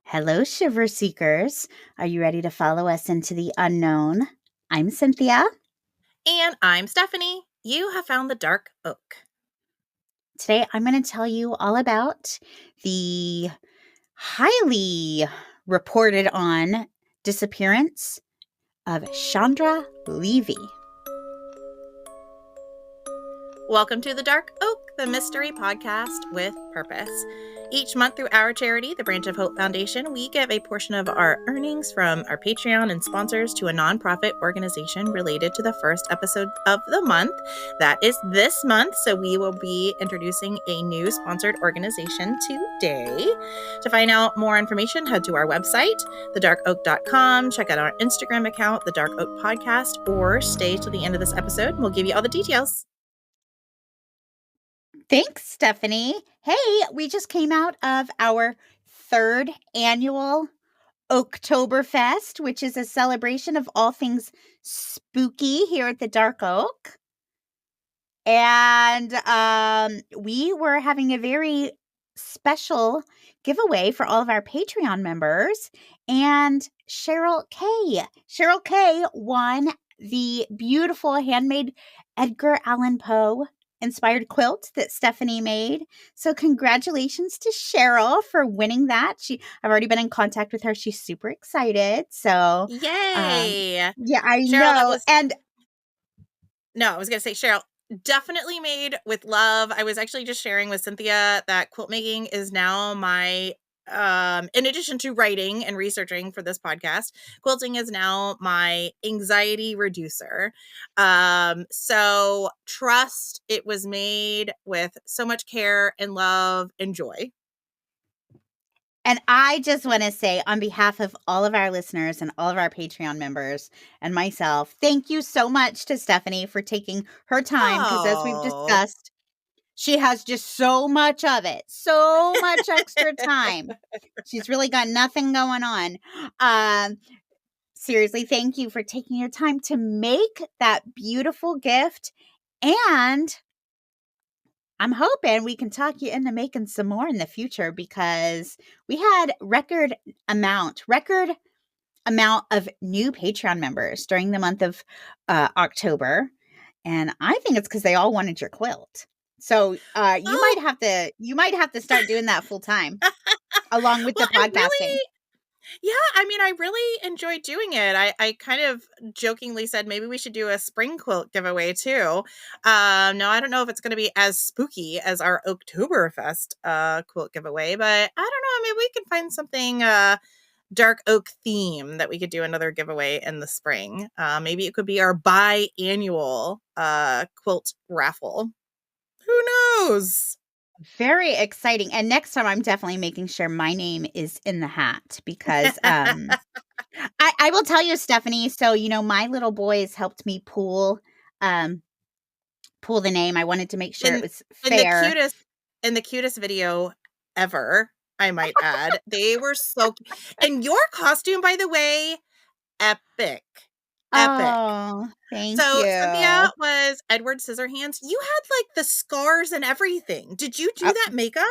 Hello, Shiver Seekers. Are you ready to follow us into the unknown? I'm Cynthia. And I'm Stephanie. You have found the dark oak. Today, I'm going to tell you all about the highly reported on disappearance of Chandra Levy. Welcome to the Dark Oak, the mystery podcast with purpose. Each month through our charity, the Branch of Hope Foundation, we give a portion of our earnings from our Patreon and sponsors to a nonprofit organization related to the first episode of the month. That is this month, so we will be introducing a new sponsored organization today. To find out more information, head to our website, thedarkoak.com. Check out our Instagram account, The Dark Oak Podcast, or stay till the end of this episode and we'll give you all the details. Thanks, Stephanie. Hey, we just came out of our third annual Oktoberfest, which is a celebration of all things spooky here at the Dark Oak. And we were having a very special giveaway for all of our Patreon members. And Cheryl K won the beautiful handmade Edgar Allan Poe inspired quilt that Stephanie made. So congratulations to Cheryl for winning that. I've already been in contact with her. She's super excited. So Yay! yeah, I Cheryl, know. I was going to say, Cheryl, definitely made with love. I was actually just sharing with Cynthia that quilt making is now my in addition to writing and researching for this podcast, quilting is now my anxiety reducer. So trust, it was made with so much care and love and joy. And I just want to say, on behalf of all of our listeners and all of our Patreon members and myself, thank you so much to Stephanie for taking her time. Because as we've discussed, she has just so much of it, so much extra time. She's really got nothing going on. Seriously, thank you for taking your time to make that beautiful gift. And I'm hoping we can talk you into making some more in the future, because we had record amount of new Patreon members during the month of October. And I think it's because they all wanted your quilt. So you might have to start doing that full time along with the podcasting. I really enjoyed doing it. I kind of jokingly said maybe we should do a spring quilt giveaway too. No, I don't know if it's going to be as spooky as our Oktoberfest quilt giveaway, but I don't know. Maybe we can find something dark oak theme that we could do another giveaway in the spring. Maybe it could be our biannual quilt raffle. Who knows? Very exciting. And next time I'm definitely making sure my name is in the hat, because I will tell you, Stephanie, so my little boys helped me pull the name. I wanted to make sure it was fair. In the cutest video ever, I might add. They were so and your costume, by the way, epic. Oh, thank So you. Cynthia was Edward Scissorhands. You had like the scars and everything. Did you do that makeup?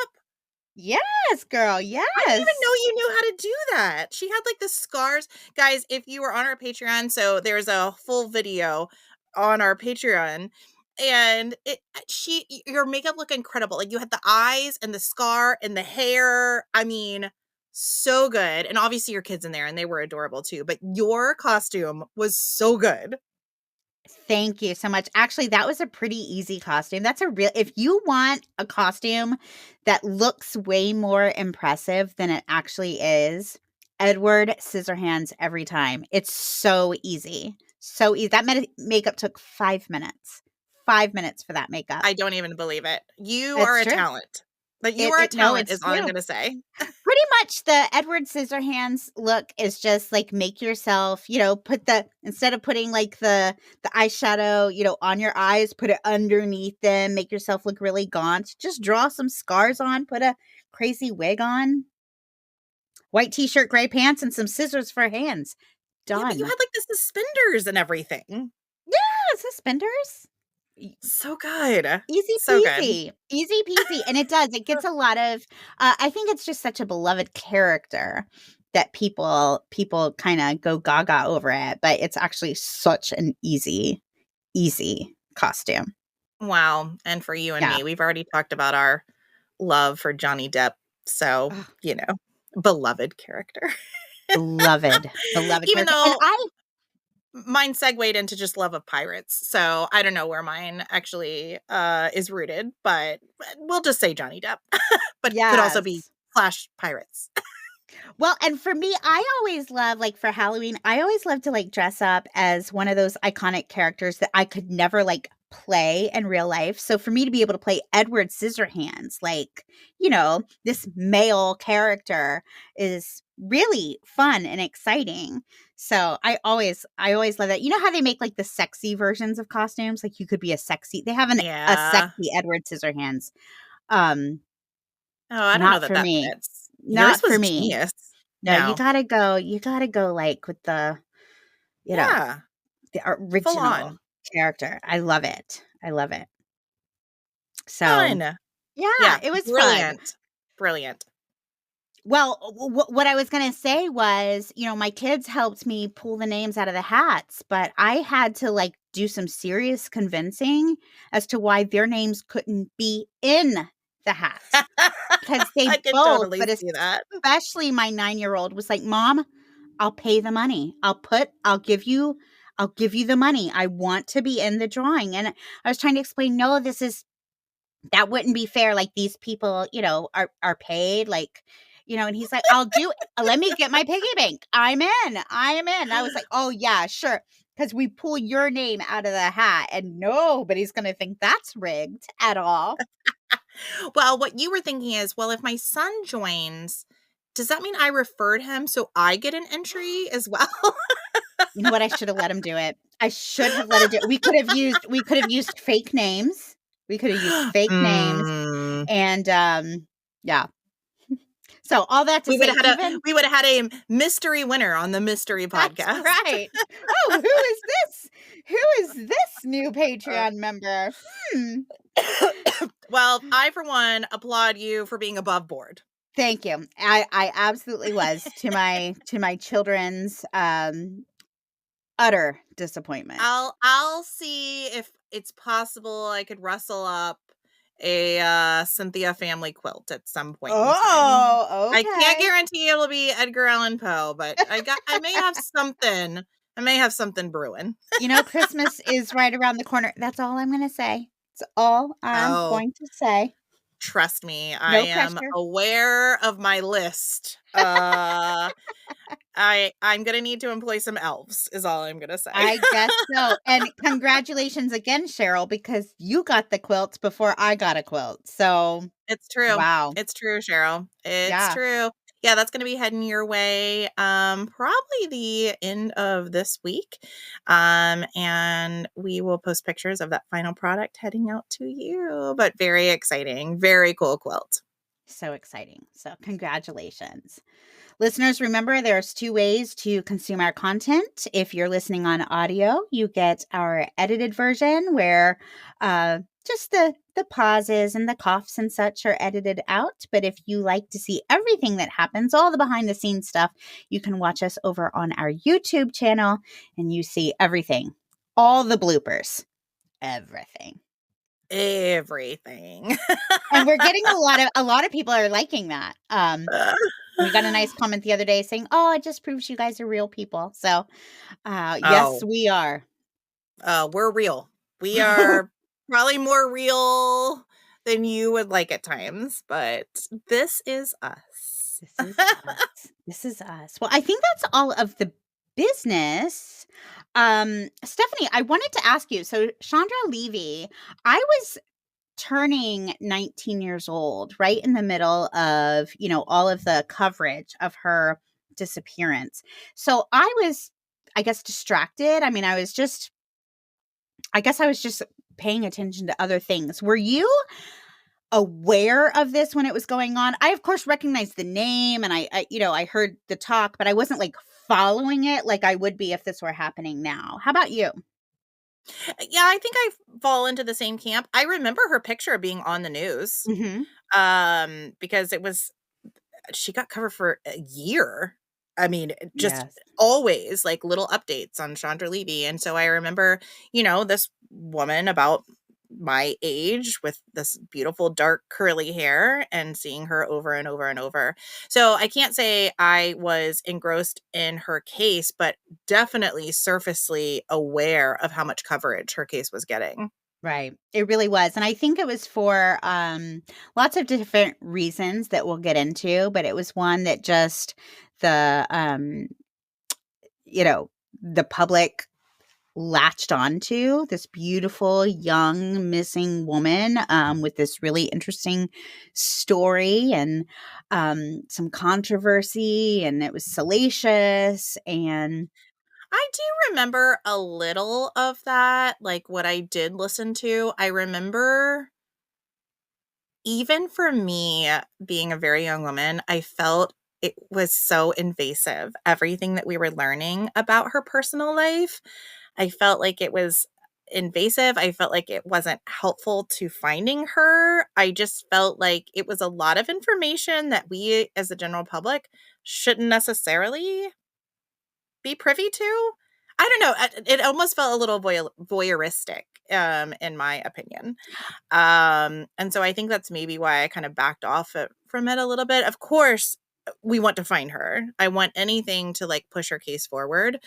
Yes, girl. Yes. I didn't even know you knew how to do that. She had like the scars. Guys, if you were on our Patreon, so there's a full video on our Patreon, and your makeup looked incredible. Like you had the eyes and the scar and the hair. I mean, so good. And obviously your kids in there, and they were adorable too. But your costume was so good. Thank you so much. Actually, that was a pretty easy costume. If you want a costume that looks way more impressive than it actually is, Edward Scissorhands every time. It's so easy. So easy. That makeup took 5 minutes. 5 minutes for that makeup. I don't even believe it. You are a talent. But you are a talent is all I'm going to say. Pretty much the Edward Scissorhands look is just like, make yourself, instead of putting like the eyeshadow, on your eyes, put it underneath them, make yourself look really gaunt. Just draw some scars on, put a crazy wig on, white t-shirt, gray pants, and some scissors for hands. Done. Yeah, but you had like the suspenders and everything. Yeah, suspenders. So good. Easy So good. peasy. Easy peasy. And it does. It gets a lot of I think it's just such a beloved character that people kind of go gaga over it, but it's actually such an easy costume. Wow. And for you and Yeah. me, we've already talked about our love for Johnny Depp. So, Ugh, beloved character. beloved Even character. And though mine segued into just love of pirates. So I don't know where mine actually is rooted, but we'll just say Johnny Depp. But could also be yes. slash pirates. Well, and for me, I always love, like, for Halloween, I always love to, like, dress up as one of those iconic characters that I could never, like, play in real life. So for me to be able to play Edward Scissorhands, like, this male character is really fun and exciting. So I always love that. You know how they make, like, the sexy versions of costumes? Like, you could be they have a Yeah. sexy Edward Scissorhands. Um, Oh, I don't know Not that for that me. fits. Yours Not for was me. genius. No, No. you gotta go, like, with you know, Yeah. the Full original on. character. I love it. I love it. So, Fun. yeah, Yeah. it was fun. Brilliant. Brilliant. Well, what I was gonna say was, my kids helped me pull the names out of the hats, but I had to, like, do some serious convincing as to why their names couldn't be in the hat. Because they I could both, totally but see that. especially my 9-year-old was like, "Mom, I'll pay the money. I'll give you the money. I want to be in the drawing." And I was trying to explain, "No, that wouldn't be fair. Like, these people, are paid, like, and he's like, "I'll do let me get my piggy bank. I'm in. I am in." I was like, "Oh yeah, sure." Because we pull your name out of the hat and nobody's going to think that's rigged at all. Well, what you were thinking is, well, if my son joins, does that mean I referred him so I get an entry as well? You know what? I should have let him do it. I should have let him do it. We could have used fake names. We could have used fake names Mm. and, yeah. So all that to We would say, have had a even we would have had a mystery winner on the mystery that's podcast. right. "Oh, who is this? Who is this new Patreon member? Hmm." Well, I for one applaud you for being above board. Thank you. I absolutely was, to my children's, utter disappointment. I'll see if it's possible I could rustle up a Cynthia family quilt at some point in time. Oh, I can't okay. guarantee it'll be Edgar Allan Poe, but I may have something. I may have something brewing. Christmas is right around the corner. That's all I'm gonna say. It's all I'm Oh, going to say. trust me, I No am pressure. aware of my list. I'm gonna need to employ some elves, is all I'm gonna say. I guess so. And congratulations again, Cheryl, because you got the quilt before I got a quilt. So, It's true. wow. It's true, Cheryl. It's Yeah. true. Yeah, that's gonna be heading your way, probably the end of this week. And we will post pictures of that final product heading out to you. But very exciting. Very cool quilt. So exciting. So, congratulations. Listeners, remember there's two ways to consume our content. If you're listening on audio, you get our edited version where just the pauses and the coughs and such are edited out. But if you like to see everything that happens, all the behind the scenes stuff, you can watch us over on our YouTube channel and you see everything, all the bloopers, everything. Everything. And we're getting a lot of people are liking that. We got a nice comment the other day saying, "Oh, it just proves you guys are real people." So, yes, Oh, we are. we're real. We are probably more real than you would like at times, but this is us. This is us. This is us. Well, I think that's all of the business. Stephanie, I wanted to ask you. So, Chandra Levy, I was turning 19 years old, right in the middle of, all of the coverage of her disappearance. So I was, I guess, distracted. I mean, I guess I was just paying attention to other things. Were you aware of this when it was going on? I, of course, recognized the name and I heard the talk, but I wasn't like following it like I would be if this were happening now. How about you? Yeah, I think I fall into the same camp. I remember her picture being on the news, Mhm. because she got covered for a year. I mean, just Yes. always like little updates on Chandra Levy. And so I remember, this woman about my age with this beautiful dark curly hair and seeing her over and over and over. So I can't say I was engrossed in her case, but definitely surfacely aware of how much coverage her case was getting. Right. It really was. And I think it was for lots of different reasons that we'll get into, but it was one that just the you know, the public latched onto this beautiful young missing woman with this really interesting story and some controversy, and it was salacious and I do remember a little of that, like what I did listen to. I remember even for me being a very young woman, I felt it was so invasive. Everything that we were learning about her personal life, I felt like it was invasive. I felt like it wasn't helpful to finding her. I just felt like it was a lot of information that we as the general public shouldn't necessarily be privy to. I don't know. It almost felt a little voyeuristic, in my opinion. And so I think that's maybe why I kind of backed off from it a little bit. Of course, we want to find her. I want anything to like push her case forward.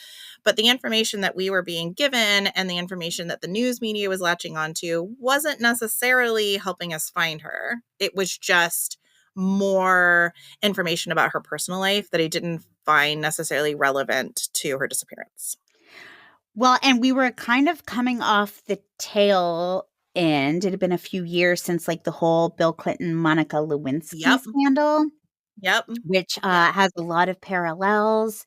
But the information that we were being given and the information that the news media was latching onto wasn't necessarily helping us find her. It was just more information about her personal life that I didn't find necessarily relevant to her disappearance. well, and we were kind of coming off the tail end. It had been a few years since like the whole Bill Clinton Monica Lewinsky Yep. scandal, Yep. which Yep. has a lot of parallels.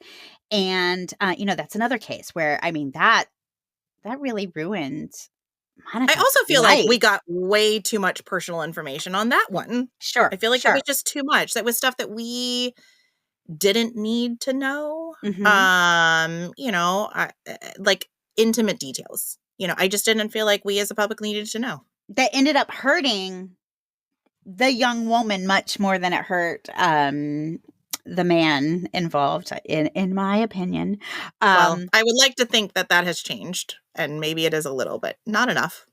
And that's another case where I mean that really ruined I Monica's also feel like life. we got way too much personal information on that one. I Sure, feel like it sure. was just too much. That was stuff that we didn't need to know. Mhm. Like intimate details. I just didn't feel like we as a public needed to know. That ended up hurting the young woman much more than it hurt, the man involved, in my opinion. Well, Um I would like to think that that has changed, and maybe it is a little, but not enough.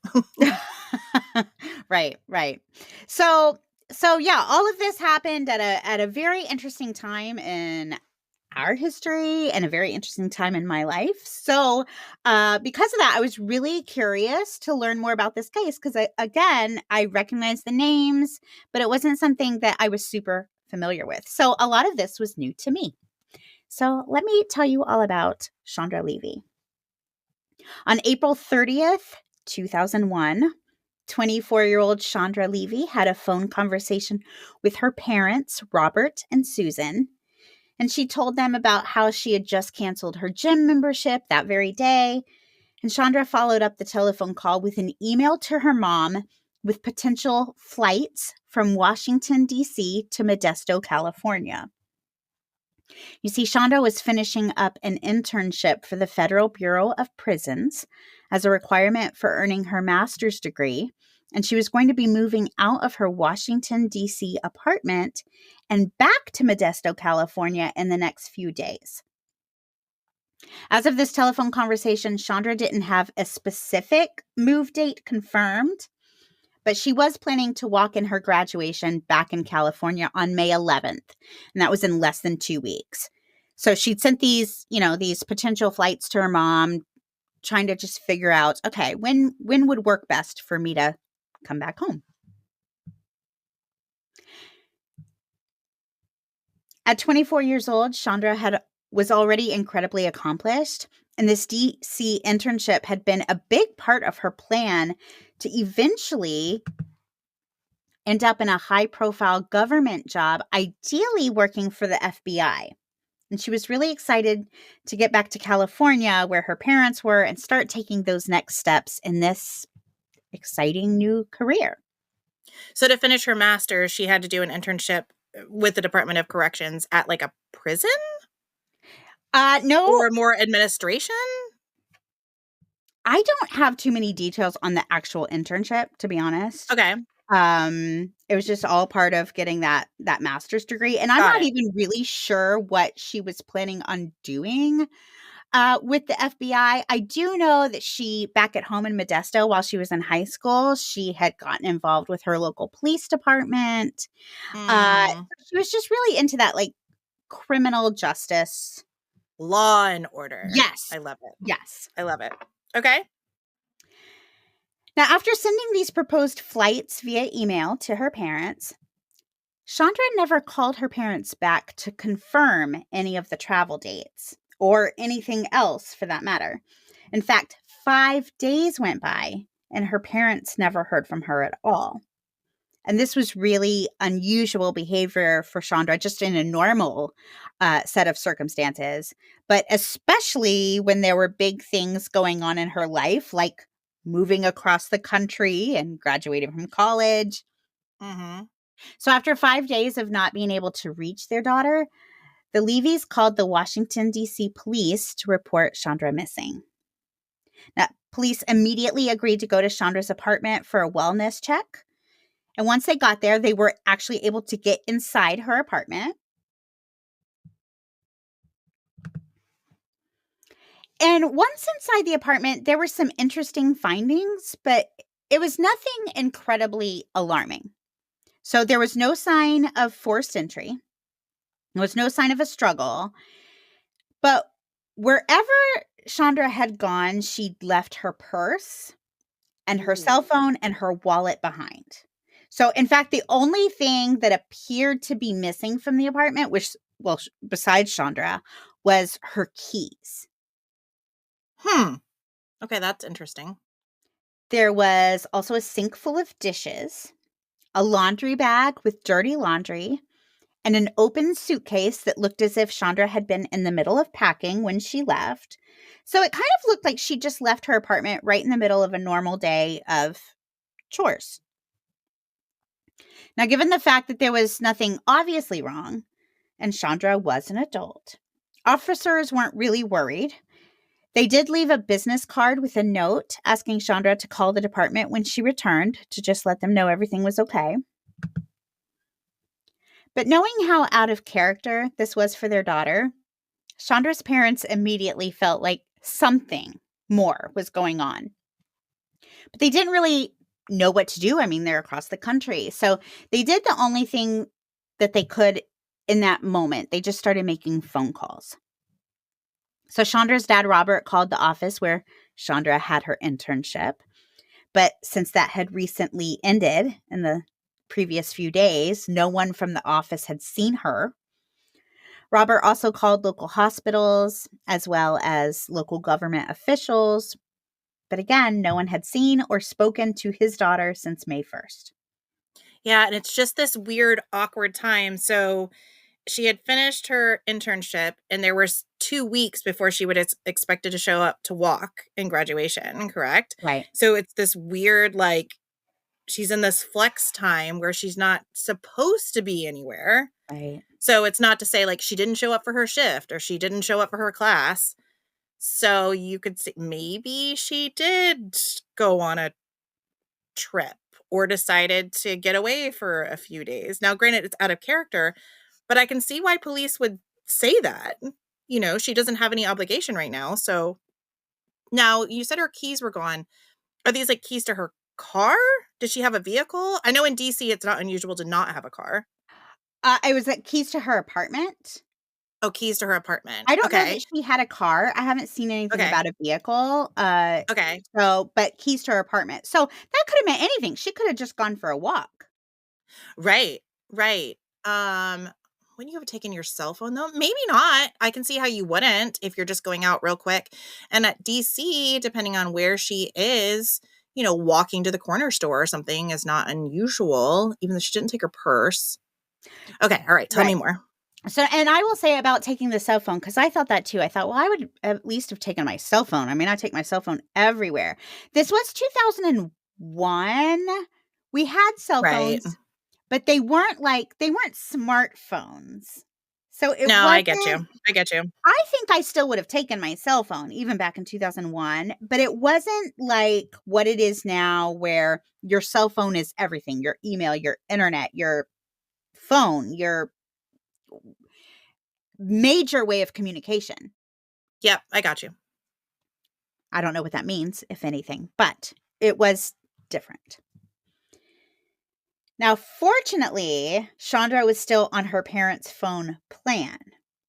Right, right. So yeah, all of this happened at a very interesting time in our history and a very interesting time in my life. So, because of that, I was really curious to learn more about this case because I recognized the names, but it wasn't something that I was super familiar with. So, a lot of this was new to me. So, let me tell you all about Chandra Levy. On April 30th, 2001, 24-year-old Chandra Levy had a phone conversation with her parents, Robert and Susan, and she told them about how she had just canceled her gym membership that very day. And Chandra followed up the telephone call with an email to her mom with potential flights from Washington, D.C. to Modesto, California. You see, Chandra was finishing up an internship for the Federal Bureau of Prisons as a requirement for earning her master's degree, and she was going to be moving out of her Washington, D.C. apartment and back to Modesto, California in the next few days. As of this telephone conversation, Chandra didn't have a specific move date confirmed, but she was planning to walk in her graduation back in California on May 11th, and that was in less than 2 weeks. So she'd sent these potential flights to her mom, trying to just figure out, okay, when would work best for me to come back home. At 24 years old, Chandra was already incredibly accomplished, and this DC internship had been a big part of her plan to eventually end up in a high-profile government job, ideally working for the FBI. And she was really excited to get back to California where her parents were and start taking those next steps in this exciting new career. So to finish her master's, she had to do an internship with the Department of Corrections at like a prison No, or more administration. I don't have too many details on the actual internship, to be honest. Okay. It was just all part of getting that master's degree, and I'm Got not it. even really sure what she was planning on doing, with the FBI. I do know that she back at home in Modesto while she was in high school, she had gotten involved with her local police department. Uh, Mm, she was just really into that, like, criminal justice. law and order. Yes. I love it. Yes. I love it. Okay. Now, after sending these proposed flights via email to her parents, Chandra never called her parents back to confirm any of the travel dates or anything else for that matter. In fact, 5 days went by and her parents never heard from her at all. And this was really unusual behavior for Chandra, just in a normal set of circumstances, but especially when there were big things going on in her life, like moving across the country and graduating from college. Mm-hmm. So, after 5 days of not being able to reach their daughter, the Levys called the Washington, D.C. police to report Chandra missing. Now, police immediately agreed to go to Chandra's apartment for a wellness check. And once they got there, they were actually able to get inside her apartment. And once inside the apartment, there were some interesting findings, but it was nothing incredibly alarming. So there was no sign of forced entry. There was no sign of a struggle. But wherever Chandra had gone, she'd left her purse and her cell Ooh. phone and her wallet behind. So, in fact, the only thing that appeared to be missing from the apartment, which, well, besides Chandra, was her keys. Hmm. Okay, that's interesting. There was also a sink full of dishes, a laundry bag with dirty laundry, and an open suitcase that looked as if Chandra had been in the middle of packing when she left. So it kind of looked like she just left her apartment right in the middle of a normal day of chores. Now, given the fact that there was nothing obviously wrong, and Chandra was an adult, officers weren't really worried. They did leave a business card with a note asking Chandra to call the department when she returned to just let them know everything was okay. But knowing how out of character this was for their daughter, Chandra's parents immediately felt like something more was going on. But they didn't really know what to do. I mean, they're across the country. So they did the only thing that they could in that moment. They just started making phone calls. So Chandra's dad, Robert, called the office where Chandra had her internship. But since that had recently ended in the previous few days, no one from the office had seen her. Robert also called local hospitals as well as local government officials. But again, no one had seen or spoken to his daughter since May 1st. Yeah, and it's just this weird, awkward time. So she had finished her internship, and there was 2 weeks before she would expected to show up to walk in graduation, correct? Right. So it's this weird, like, she's in this flex time where she's not supposed to be anywhere. Right. So it's not to say, like, she didn't show up for her shift or she didn't show up for her class. So you could say maybe she did go on a trip or decided to get away for a few days. Now, granted, it's out of character, but I can see why police would say that. You know, she doesn't have any obligation right now. So now you said her keys were gone. Are these like keys to her car? Does she have a vehicle? I know in DC it's not unusual to not have a car. It was at keys to her apartment. Oh, keys to her apartment. I don't know that Okay. she had a car. I haven't seen anything Okay. about a vehicle. Okay. But keys to her apartment. So that could have meant anything. She could have just gone for a walk. Right. Right. Wouldn't you have taken your cell phone though? Maybe not. I can see how you wouldn't if you're just going out real quick. And at DC, depending on where she is, you know, walking to the corner store or something is not unusual, even though she didn't take her purse. Okay. All right. Tell me Right. more. So, and I will say about taking the cell phone, because I thought that too. I thought, well, I would at least have taken my cell phone. I mean, I take my cell phone everywhere. This was 2001. We had cell Right. phones, but they weren't smartphones. So it No, I get wasn't, you. I get you. I think I still would have taken my cell phone even back in 2001, but it wasn't like what it is now where your cell phone is everything, your email, your internet, your phone, your major way of communication. Yep, I got you. I don't know what that means, if anything, but it was different. Now, fortunately, Chandra was still on her parents' phone plan.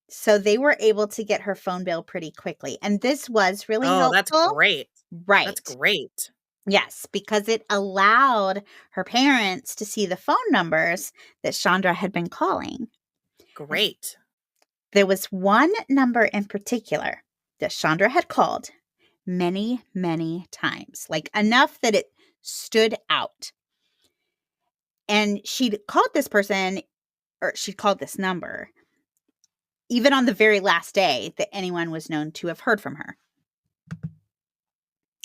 So they were able to get her phone bill pretty quickly. And this was really Oh, that's helpful. great. That's Right. great. Yes, because it allowed her parents to see the phone numbers that Chandra had been calling. And Great. there was one number in particular that Chandra had called many, many times, like enough that it stood out. And she'd called this person, or she'd called this number, even on the very last day that anyone was known to have heard from her.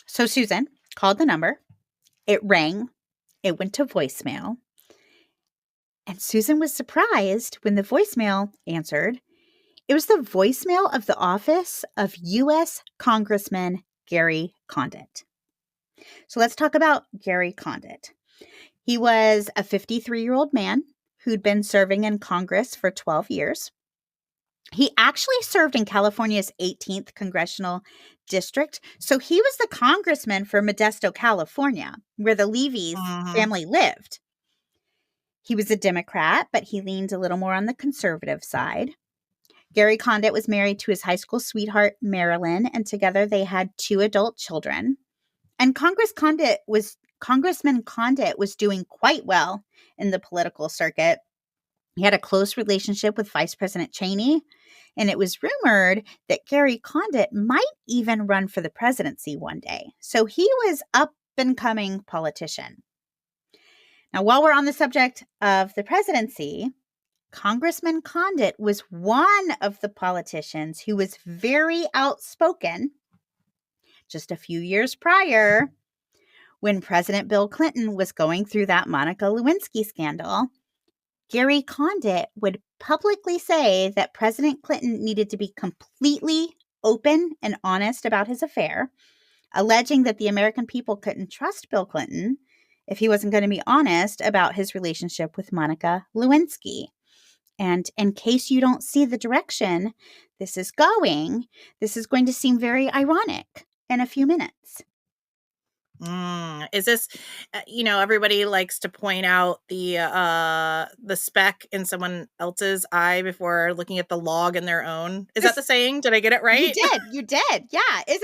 So Susan called the number. It rang. It went to voicemail. And Susan was surprised when the voicemail answered. It was the voicemail of the office of U.S. Congressman Gary Condit. So let's talk about Gary Condit. He was a 53-year-old man who'd been serving in Congress for 12 years. He actually served in California's 18th congressional district. So he was the congressman for Modesto, California, where the Levy's Mhm. family lived. He was a Democrat, but he leaned a little more on the conservative side. Gary Condit was married to his high school sweetheart, Marilyn, and together they had 2 adult children. And Congressman Condit was doing quite well in the political circuit. He had a close relationship with Vice President Cheney, and it was rumored that Gary Condit might even run for the presidency one day. So he was up and coming politician. Now, while we're on the subject of the presidency, Congressman Condit was one of the politicians who was very outspoken just a few years prior when President Bill Clinton was going through that Monica Lewinsky scandal. Gary Condit would publicly say that President Clinton needed to be completely open and honest about his affair, alleging that the American people couldn't trust Bill Clinton if he wasn't going to be honest about his relationship with Monica Lewinsky. And in case you don't see the direction this is going to seem very ironic in a few minutes. Is this, everybody likes to point out the speck in someone else's eye before looking at the log in their own. Is that the saying? Did I get it You right? did. Yeah. Is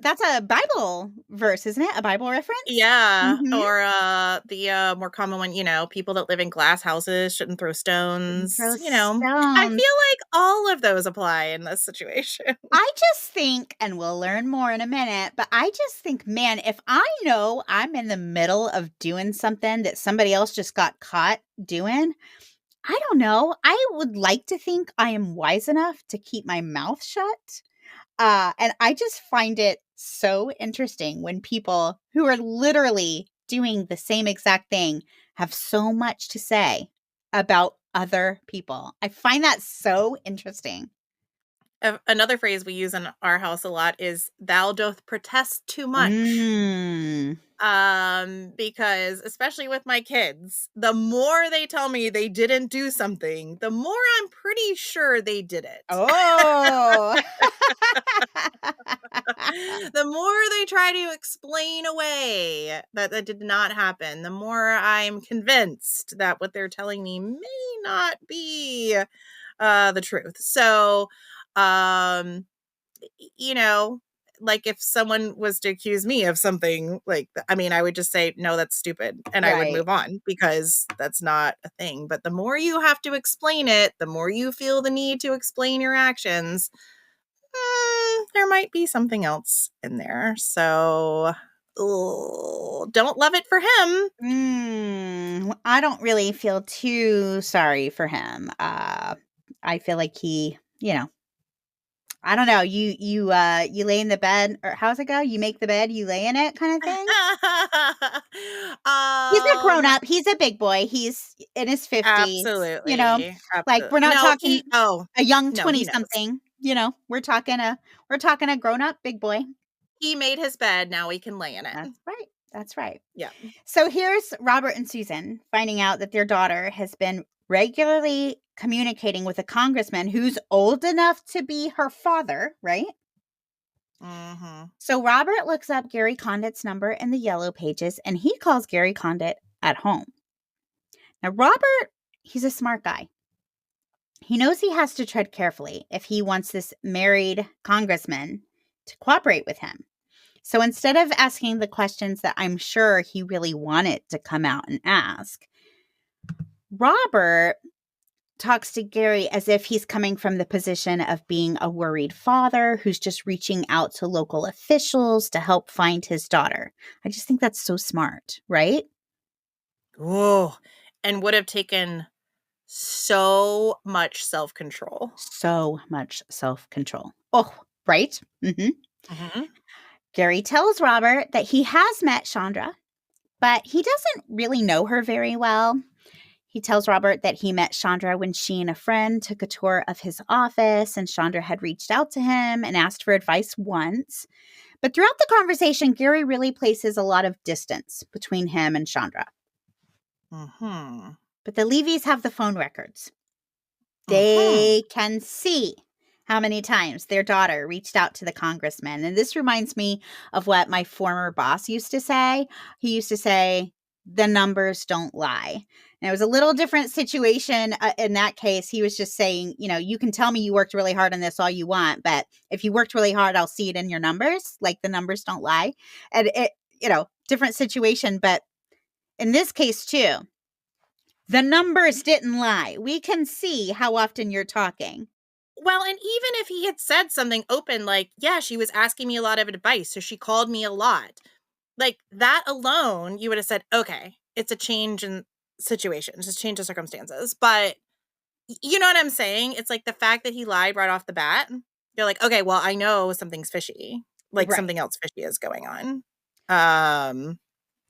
that's a Bible verse, isn't it? A Bible reference? Yeah. Mhm. Or the more common one, people that live in glass houses shouldn't throw stones. Throw I stones. feel like all of those apply in this situation. I just think, and we'll learn more in a minute, but I just think, man, if I know I'm in the middle of doing something that somebody else just got caught doing, I don't know. I would like to think I am wise enough to keep my mouth shut. And I just find it so interesting when people who are literally doing the same exact thing have so much to say about other people. I find that so interesting. Another phrase we use in our house a lot is "thou doth protest too much." Mm. Because especially with my kids, the more they tell me they didn't do something, the more I'm pretty sure they did it. Oh. The more they try to explain away that that did not happen, the more I'm convinced that what they're telling me may not be the truth. So, um, you know, like if someone was to accuse me of something I would just say, no, that's stupid. And I would Right. move on because that's not a thing. But the more you have to explain it, the more you feel the need to explain your actions, there might be something else in there. So, don't love it for him. I don't really feel too sorry for him. I feel like he, I don't know. You lay in the bed, or how's it go? You make the bed, you lay in it, kind of thing. He's a grown um, up. He's a big boy. He's in his 50s. You know, absolutely, like we're not no, talking a young 20 something. You know, we're talking a grown up big boy. he made his bed. Now he can lay in it. That's right. That's right. Yeah. So here's Robert and Susan finding out that their daughter has been regularly communicating with a congressman who's old enough to be her father, right? Mm-hmm. So Robert looks up Gary Condit's number in the yellow pages and he calls Gary Condit at home. Now, Robert, he's a smart guy. He knows he has to tread carefully if he wants this married congressman to cooperate with him. So instead of asking the questions that I'm sure he really wanted to come out and ask, Robert talks to Gary as if he's coming from the position of being a worried father who's just reaching out to local officials to help find his daughter. I just think that's so smart, right? Oh, and would have taken so much self-control. So much self-control. Oh, right? Mm-hmm. Gary tells Robert that he has met Chandra, but he doesn't really know her very well. He tells Robert that he met Chandra when she and a friend took a tour of his office, and Chandra had reached out to him and asked for advice once. But throughout the conversation, Gary really places a lot of distance between him and Chandra. Mm-hmm. But the Levys have the phone records. Mm-hmm. They can see how many times their daughter reached out to the congressman. And this reminds me of what my former boss used to say. He used to say, the numbers don't lie. And it was a little different situation in that case. He was just saying, you know, you can tell me you worked really hard on this all you want, but if you worked really hard, I'll see it in your numbers. Like the numbers don't lie. And it, you know, different situation. But in this case too, the numbers didn't lie. We can see how often you're talking. Well, and even if he had said something open, like, yeah, she was asking me a lot of advice, so she called me a lot. Like, that alone, you would have said, okay, it's a change in situations, it's a change of circumstances. But you know what I'm saying? It's like the fact that he lied right off the bat. You're like, okay, well, I know something's fishy. Like, Right. something else fishy is going on.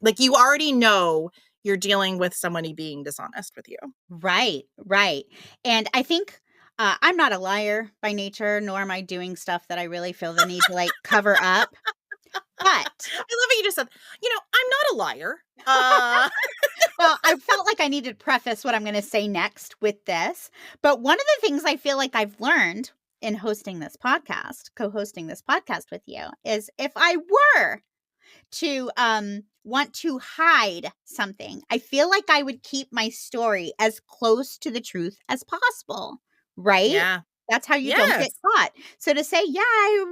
Like, you already know you're dealing with somebody being dishonest with you. Right, right. And I think I'm not a liar by nature, nor am I doing stuff that I really feel the need to like cover up. But I love what you just said. You know, I'm not a liar. well, I felt like I needed to preface what I'm going to say next with this. But one of the things I feel like I've learned in hosting this podcast, co-hosting this podcast with you, is if I were to want to hide something, I feel like I would keep my story as close to the truth as possible, right? Yeah. That's how you don't get Yes. caught. So to say, yeah,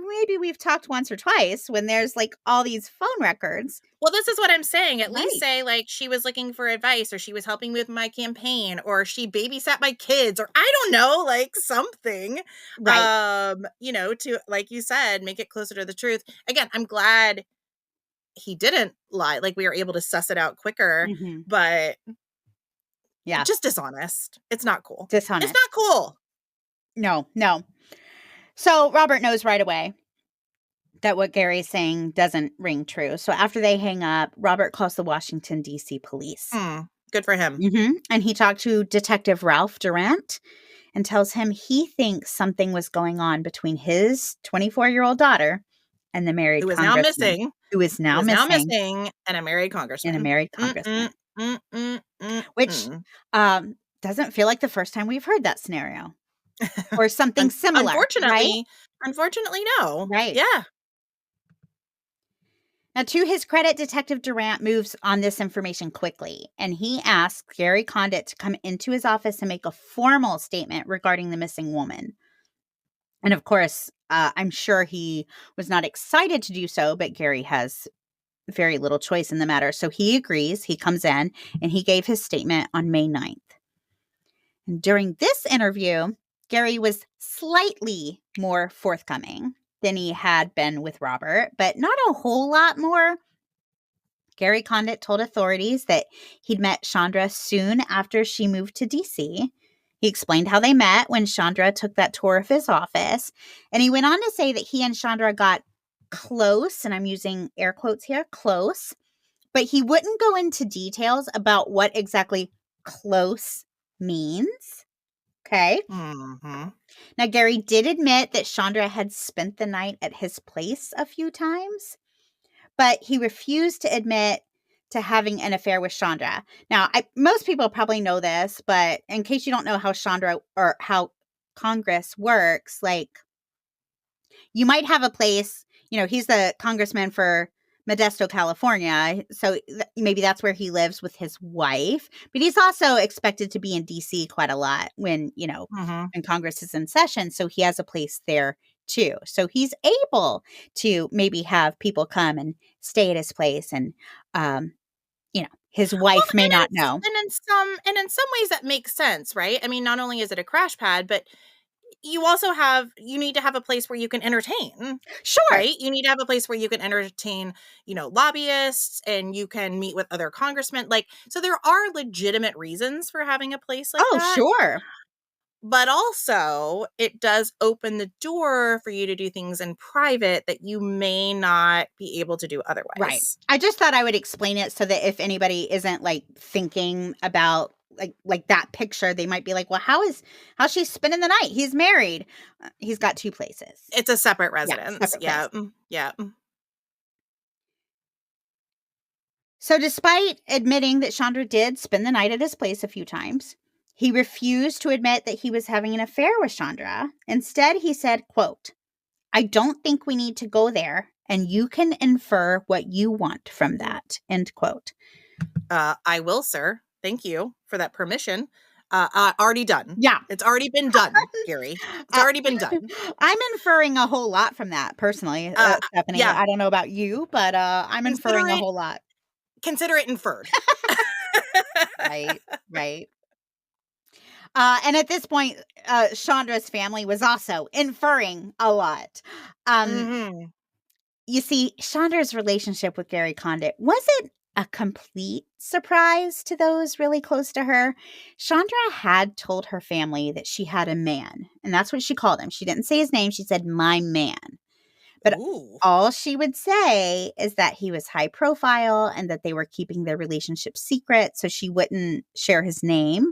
maybe we've talked once or twice when there's like all these phone records. Well, this is what I'm saying. At least Right. say, like, she was looking for advice, or she was helping with my campaign, or she babysat my kids, or I don't know, like something. Right. You know, to, like you said, make it closer to the truth. Again, I'm glad he didn't lie. Like, we were able to suss it out quicker, Mhm. but Yeah. just dishonest. It's not cool. Dishonest. It's not cool. No, no. So Robert knows right away that what Gary's saying doesn't ring true. So after they hang up, Robert calls the Washington, D.C. police. Good for him. And he talked to Detective Ralph Durant and tells him he thinks something was going on between his 24-year-old daughter and the married Who is now congressman. missing. Who is now missing. And a married congressman. And a married congressman. Which doesn't feel like the first time we've heard that scenario. Or something similar, right? Unfortunately, no. Right. Yeah. Now, to his credit, Detective Durant moves on this information quickly, and he asks Gary Condit to come into his office and make a formal statement regarding the missing woman. And of course, I'm sure he was not excited to do so, but Gary has very little choice in the matter. So he agrees. He comes in, and he gave his statement on May 9th. And during this interview, Gary was slightly more forthcoming than he had been with Robert, but not a whole lot more. Gary Condit told authorities that he'd met Chandra soon after she moved to D.C. He explained how they met when Chandra took that tour of his office. And he went on to say that he and Chandra got close, and I'm using air quotes here, close, but he wouldn't go into details about what exactly close means. Okay. Mm-hmm. Now, Gary did admit that Chandra had spent the night at his place a few times, but he refused to admit to having an affair with Chandra. Now, most people probably know this, but in case you don't know how Chandra or how Congress works, like you might have a place, he's the congressman for Modesto, California. So maybe that's where he lives with his wife. But he's also expected to be in DC quite a lot when, Mm-hmm. when Congress is in session. So he has a place there too. So he's able to maybe have people come and stay at his place. And, his Well, wife may not know. and in some ways that makes sense, right? I mean, not only is it a crash pad, but you need to have a place where you can entertain. Sure. Right? You need to have a place where you can entertain, lobbyists, and you can meet with other congressmen. So there are legitimate reasons for having a place like Oh, that. sure. But also, it does open the door for you to do things in private that you may not be able to do Right. otherwise. I just thought I would explain it so that if anybody isn't thinking about like that picture, they might be like, well, how's she spending the night? He's married. He's got two places. It's a separate Yeah, residence. separate Yeah. place. Yeah. So despite admitting that Chandra did spend the night at his place a few times, he refused to admit that he was having an affair with Chandra. Instead, he said, quote, "I don't think we need to go there, and you can infer what you want from that," end quote. I will, sir. Thank you for that permission. Already done. Yeah. It's already been done, Gary. It's already been done. I'm inferring a whole lot from that personally, Stephanie. Yeah. I don't know about you, but I'm Consider inferring a it whole lot. inferred. Right, right. And at this point, Chandra's family was also inferring a lot. Mm-hmm. You see, Chandra's relationship with Gary Condit wasn't a complete surprise to those really close to her. Chandra had told her family that she had a man, and that's what she called him. She didn't say his name. She said, "my man." But Ooh. all she would say is that he was high profile and that they were keeping their relationship secret, so she wouldn't share his name.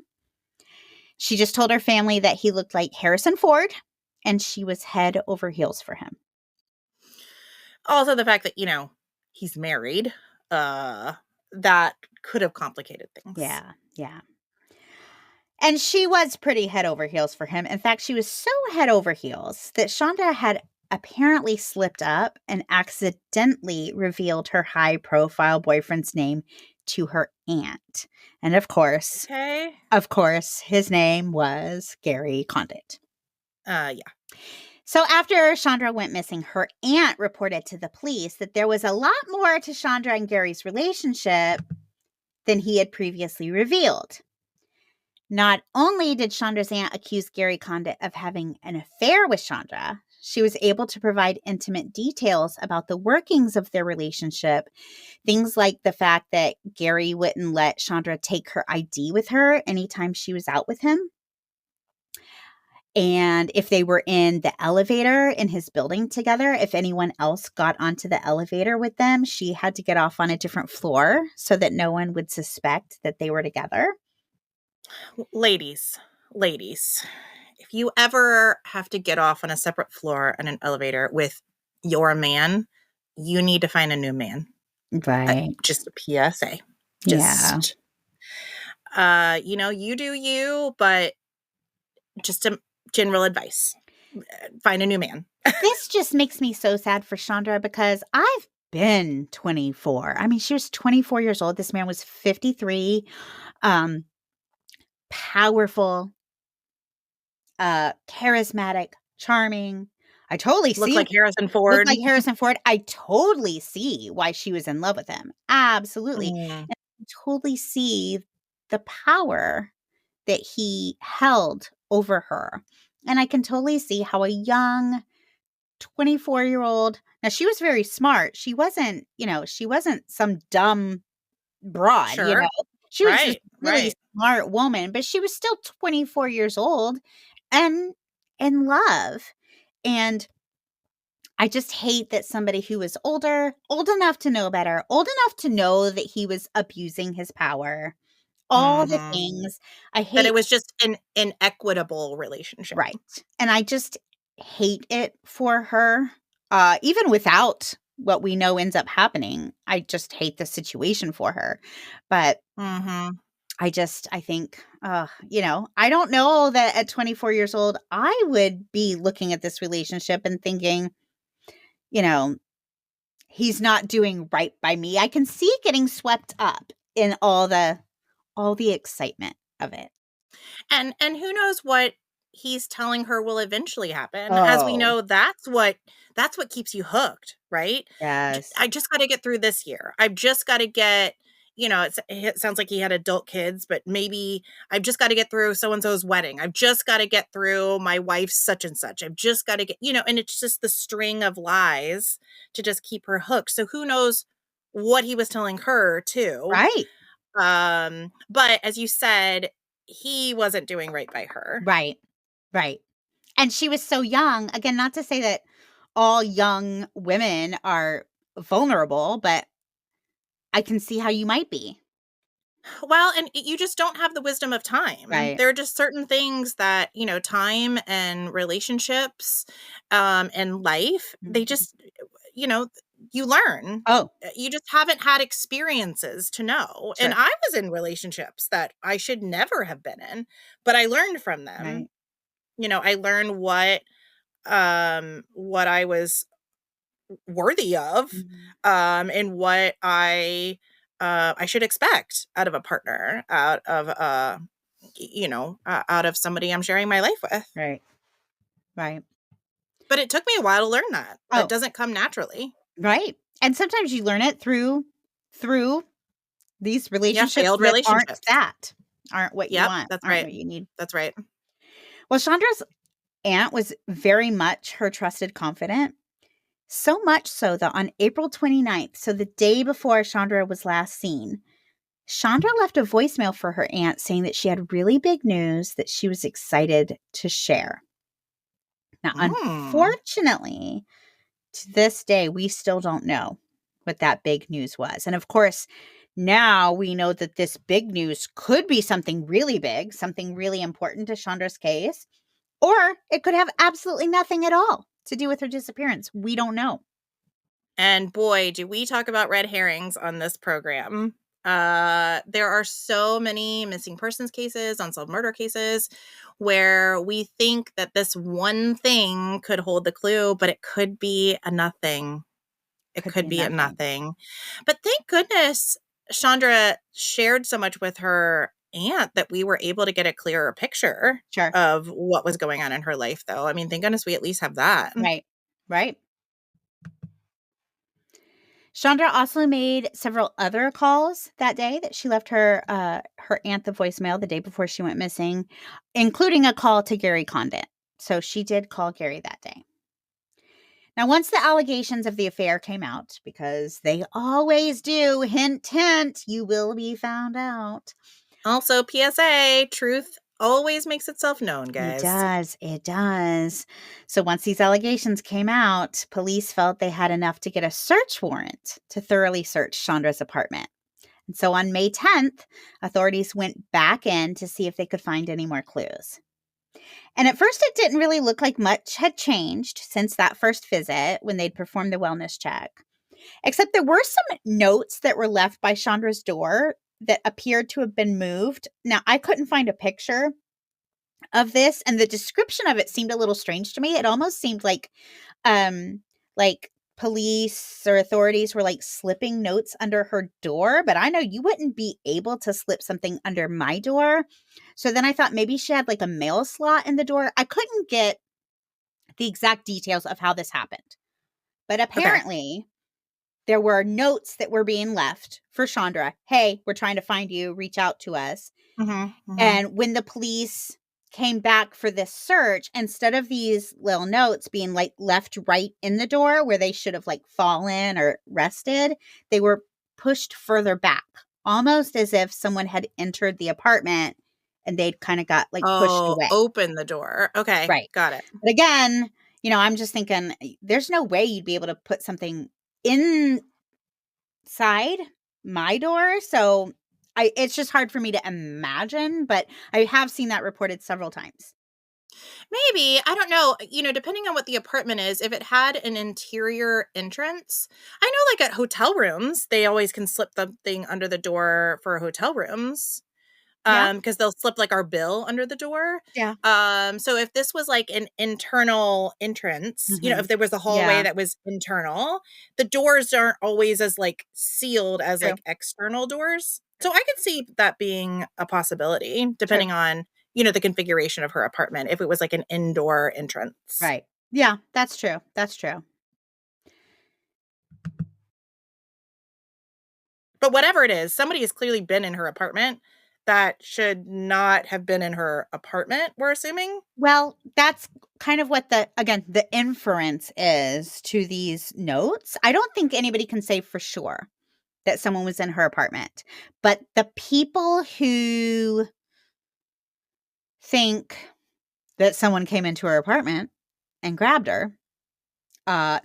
She just told her family that he looked like Harrison Ford, and she was head over heels for him. Also, the fact that, he's married, that could have complicated things. Yeah, yeah. And she was pretty head over heels for him. In fact, she was so head over heels that Chandra had apparently slipped up and accidentally revealed her high profile boyfriend's name to her aunt. And of course, his name was Gary Condit. Yeah. So after Chandra went missing, her aunt reported to the police that there was a lot more to Chandra and Gary's relationship than he had previously revealed. Not only did Chandra's aunt accuse Gary Condit of having an affair with Chandra, she was able to provide intimate details about the workings of their relationship. Things like the fact that Gary wouldn't let Chandra take her ID with her anytime she was out with him. And if they were in the elevator in his building together, if anyone else got onto the elevator with them, she had to get off on a different floor so that no one would suspect that they were together. Ladies, if you ever have to get off on a separate floor in an elevator with your man, you need to find a new man. Right. Just a PSA. Yeah. You do you, but just a general advice. Find a new man. This just makes me so sad for Chandra because I've been 24. I mean, she was 24 years old. This man was 53. Powerful, charismatic, charming. I totally Look see. like Harrison Ford. Look like Harrison Ford. I totally see why she was in love with him. Absolutely. And I totally see the power that he held over her. And I can totally see how a young 24-year-old, now she was very smart. She wasn't some dumb broad, Sure. She was just really smart woman, but she was still 24 years old and in love. And I just hate that somebody who was older, old enough to know better, old enough to know that he was abusing his power, all the Mhm. things. I That it hate was just an inequitable relationship. right. And I just hate it for her. Even without what we know ends up happening, I just hate the situation for her. But Mhm. I think, I don't know that at 24 years old, I would be looking at this relationship and thinking, you know, he's not doing right by me. I can see getting swept up in all the excitement of it. And who knows what he's telling her will eventually happen. As we Oh, know, that's what keeps you hooked, right? yes. I just got to get through this year. I've just got to get, it sounds like he had adult kids, but maybe I've just got to get through so and so's wedding. I've just got to get through my wife's such and such. I've just got to get, and it's just the string of lies to just keep her hooked. So who knows what he was telling her too. Right. But as you said, he wasn't doing right by her. Right. Right. And she was so young. Again, not to say that all young women are vulnerable, but I can see how you might be. Well, and you just don't have the wisdom of time. Right. There are just certain things that, time and relationships, and life, they Mhm. just, you know, you learn. Oh, You just haven't had experiences to know. And sure. I was in relationships that I should never have been in, but I learned from them. Right. I learned what I was worthy of, Mhm. and what I should expect out of a partner, out of somebody I'm sharing my life with. Right. Right. But it took me a while to learn that. That Oh, doesn't come naturally. right. And sometimes you learn it through these Yeah, relationships failed that relationships. aren't what you Yep, want, that's aren't right. what you need. That's right. Well, Chandra's aunt was very much her trusted confidant. So much so that on April 29th, so the day before Chandra was last seen, Chandra left a voicemail for her aunt saying that she had really big news that she was excited to share. Now, Mm. unfortunately, to this day, we still don't know what that big news was. And of course, now we know that this big news could be something really big, something really important to Chandra's case, or it could have absolutely nothing at all to do with her disappearance. We don't know. And boy, do we talk about red herrings on this program. There are so many missing persons cases, unsolved murder cases, where we think that this one thing could hold the clue, but it could be a nothing. It Could be could a be a nothing. nothing. But thank goodness Chandra shared so much with her aunt that we were able to get a clearer picture Sure. of what was going on in her life, though. I mean, thank goodness we at least have that. Right. Right. Chandra also made several other calls that day that she left her aunt the voicemail the day before she went missing, including a call to Gary Condit. So she did call Gary that day. Now, once the allegations of the affair came out, because they always do, hint, hint, you will be found out. Also, PSA, truth always makes itself known, It guys. does. It does. So once these allegations came out, police felt they had enough to get a search warrant to thoroughly search Chandra's apartment. And so on May 10th, authorities went back in to see if they could find any more clues. And at first, it didn't really look like much had changed since that first visit when they'd performed the wellness check, except there were some notes that were left by Chandra's door that appeared to have been moved. Now, I couldn't find a picture of this, and the description of it seemed a little strange to me. It almost seemed like police or authorities were like slipping notes under her door, but I know you wouldn't be able to slip something under my door. So then I thought maybe she had like a mail slot in the door. I couldn't get the exact details of how this happened. But Okay. apparently there were notes that were being left for Chandra. Hey, we're trying to find you. Reach out to us. Mhm, mhm. And when the police came back for this search, instead of these little notes being like left right in the door where they should have like fallen or rested, they were pushed further back almost as if someone had entered the apartment and they'd kind of got like pushed Oh, away. open the door. Okay, Right. got it. But again, I'm just thinking there's no way you'd be able to put something inside my door. So it's just hard for me to imagine, but I have seen that reported several times. Maybe, I don't know, depending on what the apartment is, if it had an interior entrance. I know, like, at hotel rooms, they always can slip something under the door for hotel rooms, Yeah. because they'll slip, like, our bill under the door. Yeah. So if this was, like, an internal entrance, Hmm. if there was a hallway Yeah. that was internal, the doors aren't always as, like, sealed as, True. like, external doors. So I could see that being a possibility, True. depending on the configuration of her apartment, if it was like an indoor entrance. Right. Yeah. That's true. That's true. But whatever it is, somebody has clearly been in her apartment that should not have been in her apartment, we're assuming. Well, that's kind of what the inference is to these notes. I don't think anybody can say for sure that someone was in her apartment, but the people who think that someone came into her apartment and grabbed her,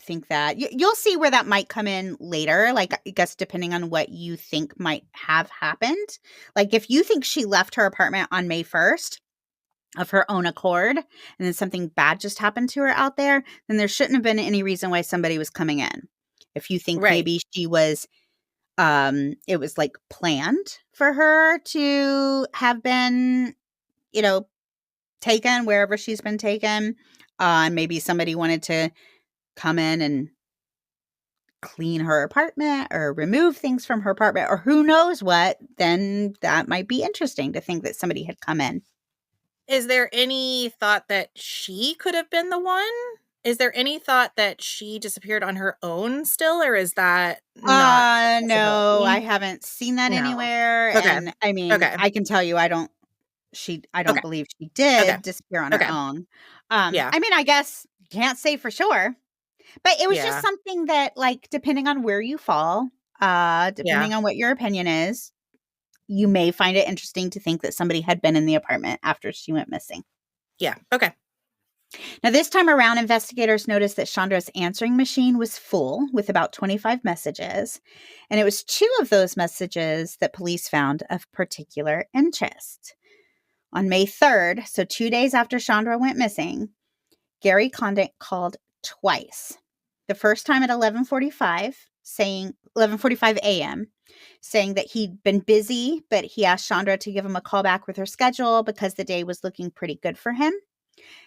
think that you'll see where that might come in later. Like, I guess depending on what you think might have happened. Like, if you think she left her apartment on May 1st of her own accord, and then something bad just happened to her out there, then there shouldn't have been any reason why somebody was coming in. If you think Right. maybe she was, it was like planned for her to have been, taken wherever she's been taken, maybe somebody wanted to come in and clean her apartment or remove things from her apartment or who knows what, then that might be interesting to think that somebody had come in. Is there any thought that she could have been the one? Is there any thought that she disappeared on her own still, or is that not a No, I possibility? haven't seen that No. anywhere, Okay. and I mean, Okay. I can tell you I don't Okay. believe she Okay. did disappear on her Okay. own. Yeah. I mean, I guess can't say for sure, but it was just Yeah. something that, like, depending on where you fall, Yeah. depending on what your opinion is, you may find it interesting to think that somebody had been in the apartment after she went missing. Yeah. Okay. Now, this time around, investigators noticed that Chandra's answering machine was full with about 25 messages, and it was two of those messages that police found of particular interest. On May 3rd, so 2 days after Chandra went missing, Gary Condit called twice. The first time at 11:45 a.m., saying that he'd been busy, but he asked Chandra to give him a call back with her schedule because the day was looking pretty good for him.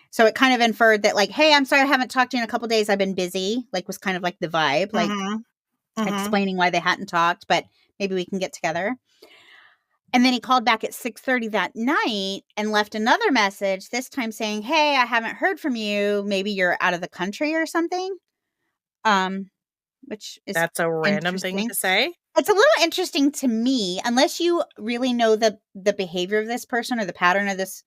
So it kind of inferred that, like, hey, I'm sorry I haven't talked to you in a couple days. I've been busy, like, was kind of like the vibe, like Mhm. Mhm. explaining why they hadn't talked, but maybe we can get together. And then he called back at 6:30 that night and left another message, this time saying, hey, I haven't heard from you. Maybe you're out of the country or something, um, which is That's a random thing interesting. to say. It's a little interesting to me, unless you really know the behavior of this person or the pattern of this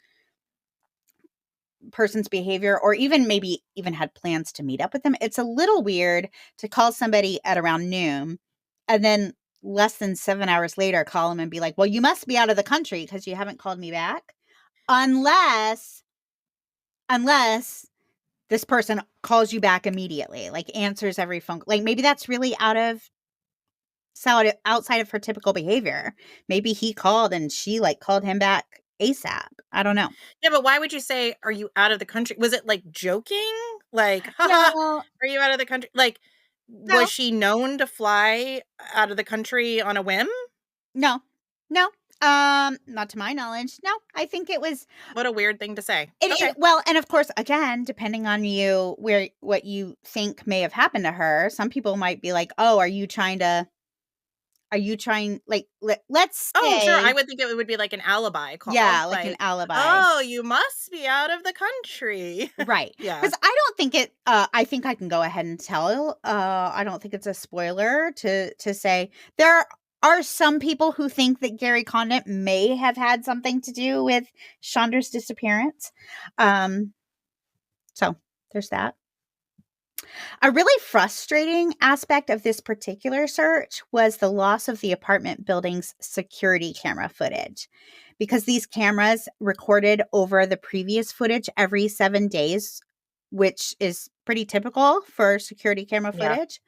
person's behavior, or even maybe even had plans to meet up with them. It's a little weird to call somebody at around noon and then less than 7 hours later call them and be like, well, you must be out of the country because you haven't called me back. Unless this person calls you back immediately, like answers every phone, like maybe that's really outside of her typical behavior. Maybe he called and she like called him back ASAP. I don't know. Yeah, but why would you say, "Are you out of the country?" Was it, like, joking? Like, "Haha, No, are you out of the country?" Like, no, was she known to fly out of the country on a whim? no, no. Not to my knowledge. No, I think it was What a weird thing to say. it Okay. well, and of course, again, depending on you where what you think may have happened to her, some people might be like, "Oh, are you trying like let's Oh, sure, I say." would think it would be like an alibi call, Yeah, like an like, alibi. "Oh, you must be out of the country." Right. Yeah. Because I don't think I think I can go ahead and tell, I don't think it's a spoiler to say there are some people who think that Gary Condit may have had something to do with Chandra's disappearance. Um, so there's that. A really frustrating aspect of this particular search was the loss of the apartment building's security camera footage, because these cameras recorded over the previous footage every 7 days, which is pretty typical for security camera Yeah. footage.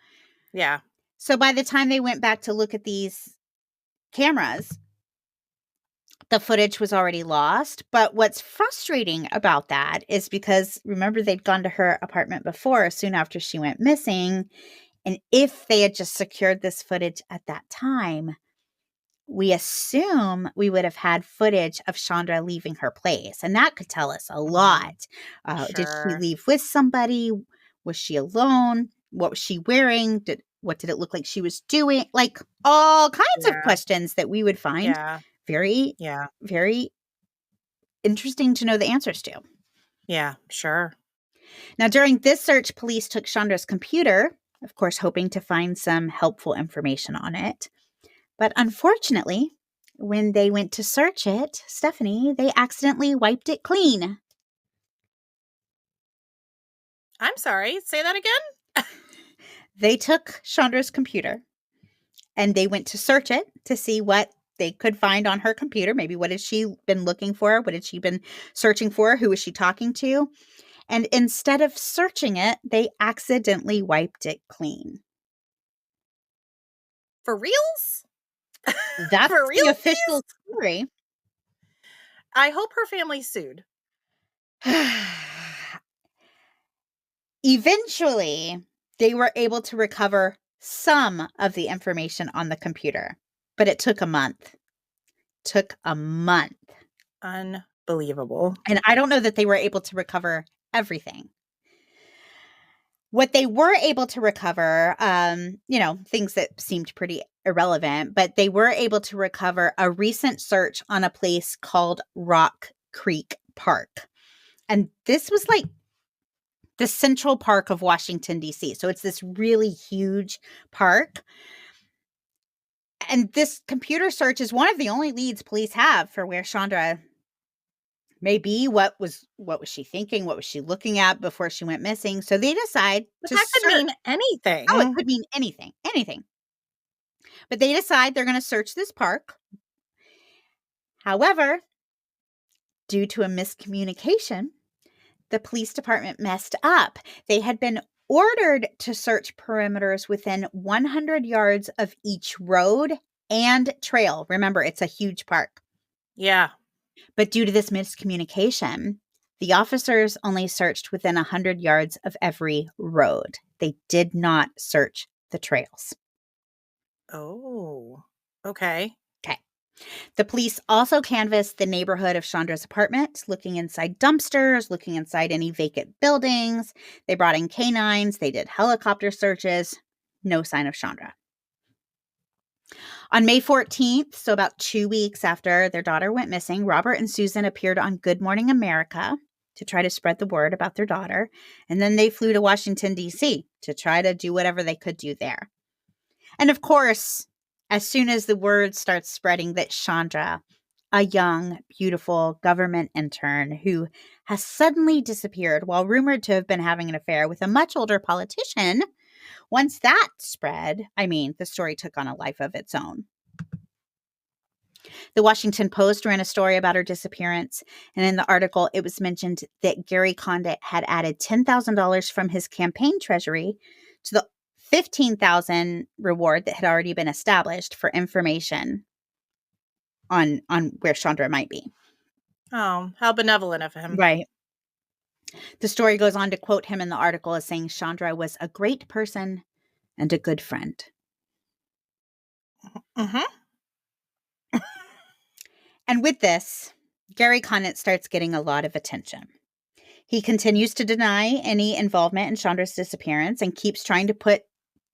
Yeah. So by the time they went back to look at these cameras, the footage was already lost. But what's frustrating about that is because remember, they'd gone to her apartment before, soon after she went missing. And if they had just secured this footage at that time, we assume we would have had footage of Chandra leaving her place. And that could tell us a lot. Did she Sure. leave with somebody? Was she alone? What was she wearing? What did it look like she was doing? Like all kinds of Yeah. questions that we would find Yeah. very, Yeah. very interesting to know the answers to. Yeah. Sure. Now, during this search, police took Chandra's computer, of course, hoping to find some helpful information on it. But unfortunately, when they went to search it, Stephanie, they accidentally wiped it clean. I'm sorry. Say that again? They took Chandra's computer and they went to search it to see what they could find on her computer. Maybe what had she been looking for? What had she been searching for? Who was she talking to? And instead of searching it, they accidentally wiped it clean. For reals? That's For the real? official story. I hope her family sued. Eventually, they were able to recover some of the information on the computer, but it took a month. Took a month. Unbelievable. And I don't know that they were able to recover everything. What they were able to recover, things that seemed pretty irrelevant, but they were able to recover a recent search on a place called Rock Creek Park. And this was like the Central Park of Washington, D.C. So it's this really huge park. And this computer search is one of the only leads police have for where Chandra may be. What was she thinking? What was she looking at before she went missing? So they decide But to that could search. mean anything. Oh, it could mean anything. But they decide they're going to search this park. However, due to a miscommunication, the police department messed up. They had been ordered to search perimeters within 100 yards of each road and trail. Remember, it's a huge park. Yeah. But due to this miscommunication, the officers only searched within 100 yards of every road. They did not search the trails. Oh, okay. Okay. The police also canvassed the neighborhood of Chandra's apartment, looking inside dumpsters, looking inside any vacant buildings. They brought in canines. They did helicopter searches. No sign of Chandra. On May 14th, so about 2 weeks after their daughter went missing, Robert and Susan appeared on Good Morning America to try to spread the word about their daughter. And then they flew to Washington, D.C. to try to do whatever they could do there. And of course, as soon as the word starts spreading that Chandra, a young, beautiful government intern who has suddenly disappeared while rumored to have been having an affair with a much older politician, once that spread, the story took on a life of its own. The Washington Post ran a story about her disappearance, and in the article, it was mentioned that Gary Condit had added $10,000 from his campaign treasury to the $15,000 reward that had already been established for information on where Chandra might be. Oh, how benevolent of him. Right. The story goes on to quote him in the article as saying Chandra was a great person and a good friend. Mm-hmm. And with this, Gary Condit starts getting a lot of attention. He continues to deny any involvement in Chandra's disappearance and keeps trying to put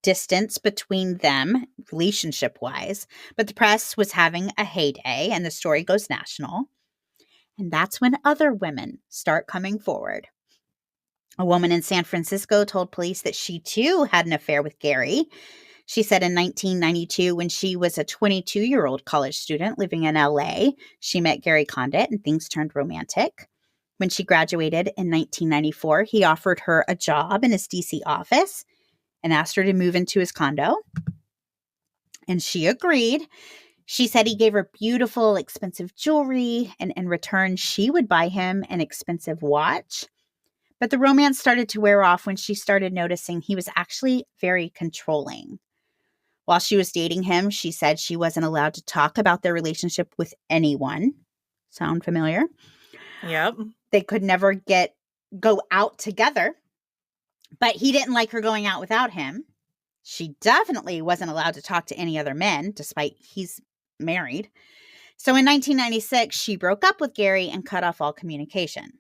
distance between them, relationship-wise. But the press was having a heyday, and the story goes national. And that's when other women start coming forward. A woman in San Francisco told police that she, too, had an affair with Gary. She said in 1992, when she was a 22-year-old college student living in L.A., she met Gary Condit and things turned romantic. When she graduated in 1994, he offered her a job in his DC office and asked her to move into his condo. And she agreed. She said he gave her beautiful, expensive jewelry, and in return, she would buy him an expensive watch. But the romance started to wear off when she started noticing he was actually very controlling. While she was dating him, she said she wasn't allowed to talk about their relationship with anyone. Sound familiar? Yep. They could never go out together, but he didn't like her going out without him. She definitely wasn't allowed to talk to any other men, despite he's married. So in 1996, she broke up with Gary and cut off all communication.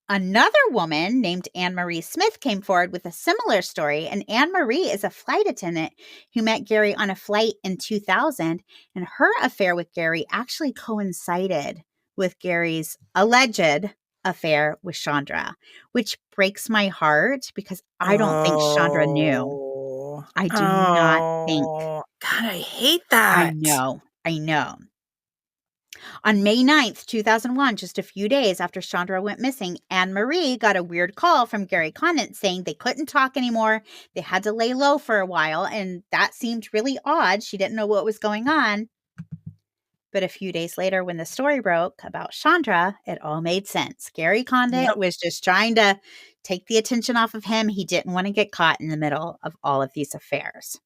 Another woman named Anne Marie Smith came forward with a similar story, and Anne Marie is a flight attendant who met Gary on a flight in 2000, and her affair with Gary actually coincided with Gary's alleged affair with Chandra, which breaks my heart because I don't think Chandra knew. I do not think. God, I hate I that. know. I know. On May 9th, 2001, just a few days after Chandra went missing, Anne Marie got a weird call from Gary Conant saying they couldn't talk anymore. They had to lay low for a while, and that seemed really odd. She didn't know what was going on. But a few days later, when the story broke about Chandra, it all made sense. Gary Condit was just trying to take the attention off of him. He didn't want to get caught in the middle of all of these affairs.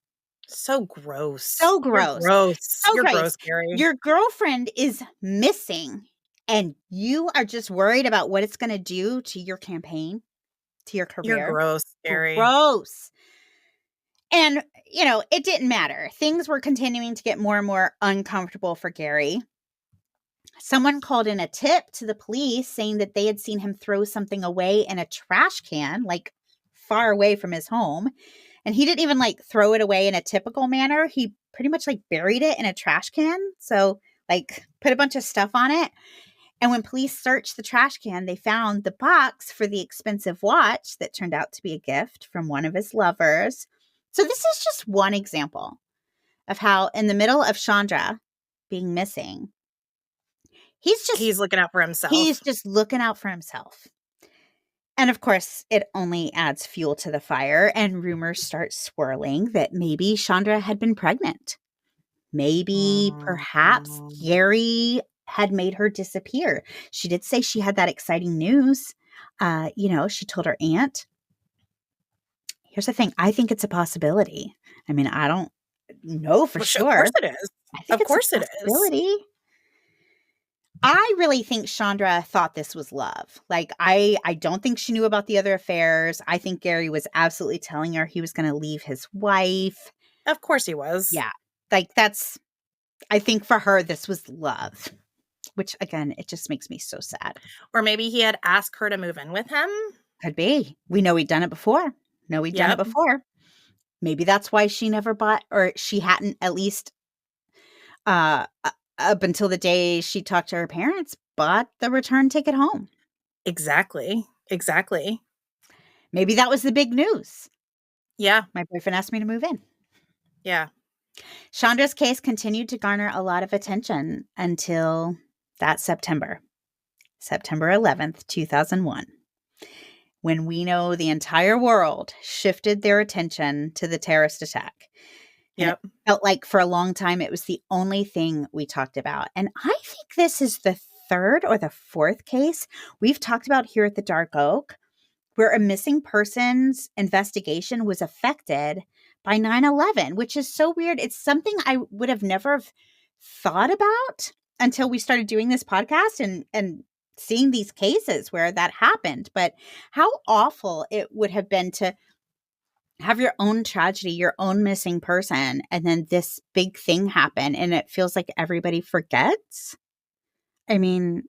So gross. So gross. You're gross. So You're gross. gross, Gary. Your girlfriend is missing, and you are just worried about what it's going to do to your campaign, to your career. You're gross, Gary. Gross. And, you know, it didn't matter. Things were continuing to get more and more uncomfortable for Gary. Someone called in a tip to the police saying that they had seen him throw something away in a trash can, like far away from his home. And he didn't even like throw it away in a typical manner. He pretty much like buried it in a trash can. So like put a bunch of stuff on it. And when police searched the trash can, they found the box for the expensive watch that turned out to be a gift from one of his lovers. So this is just one example of how in the middle of Chandra being missing, he's looking out for himself. He's just looking out for himself. And of course, it only adds fuel to the fire, and rumors start swirling that maybe Chandra had been pregnant. Maybe, perhaps, Gary had made her disappear. She did say she had that exciting news. She told her aunt. Here's the thing. I think it's a possibility. I mean, I don't know for sure. Of course it is. I think it's a possibility. I really think Chandra thought this was love. Like, I don't think she knew about the other affairs. I think Gary was absolutely telling her he was going to leave his wife. Of course he was. Yeah. Like, I think for her, this was love. Which, again, it just makes me so sad. Or maybe he had asked her to move in with him. Could be. We know he'd done it before. Done it before. Maybe that's why she never bought, or she hadn't at least up until the day she talked to her parents, bought the return ticket home. Exactly. Maybe that was the big news. Yeah. My boyfriend asked me to move in. Yeah. Chandra's case continued to garner a lot of attention until that September 11th, 2001, when we know the entire world shifted their attention to the terrorist attack. Yep. It felt like for a long time it was the only thing we talked about. And I think this is the third or the fourth case we've talked about here at the Dark Oak where a missing persons investigation was affected by 9/11, which is so weird. It's something I would have never thought about until we started doing this podcast and seeing these cases where that happened. But how awful it would have been to have your own tragedy, your own missing person, and then this big thing happen, and it feels like everybody forgets. I mean,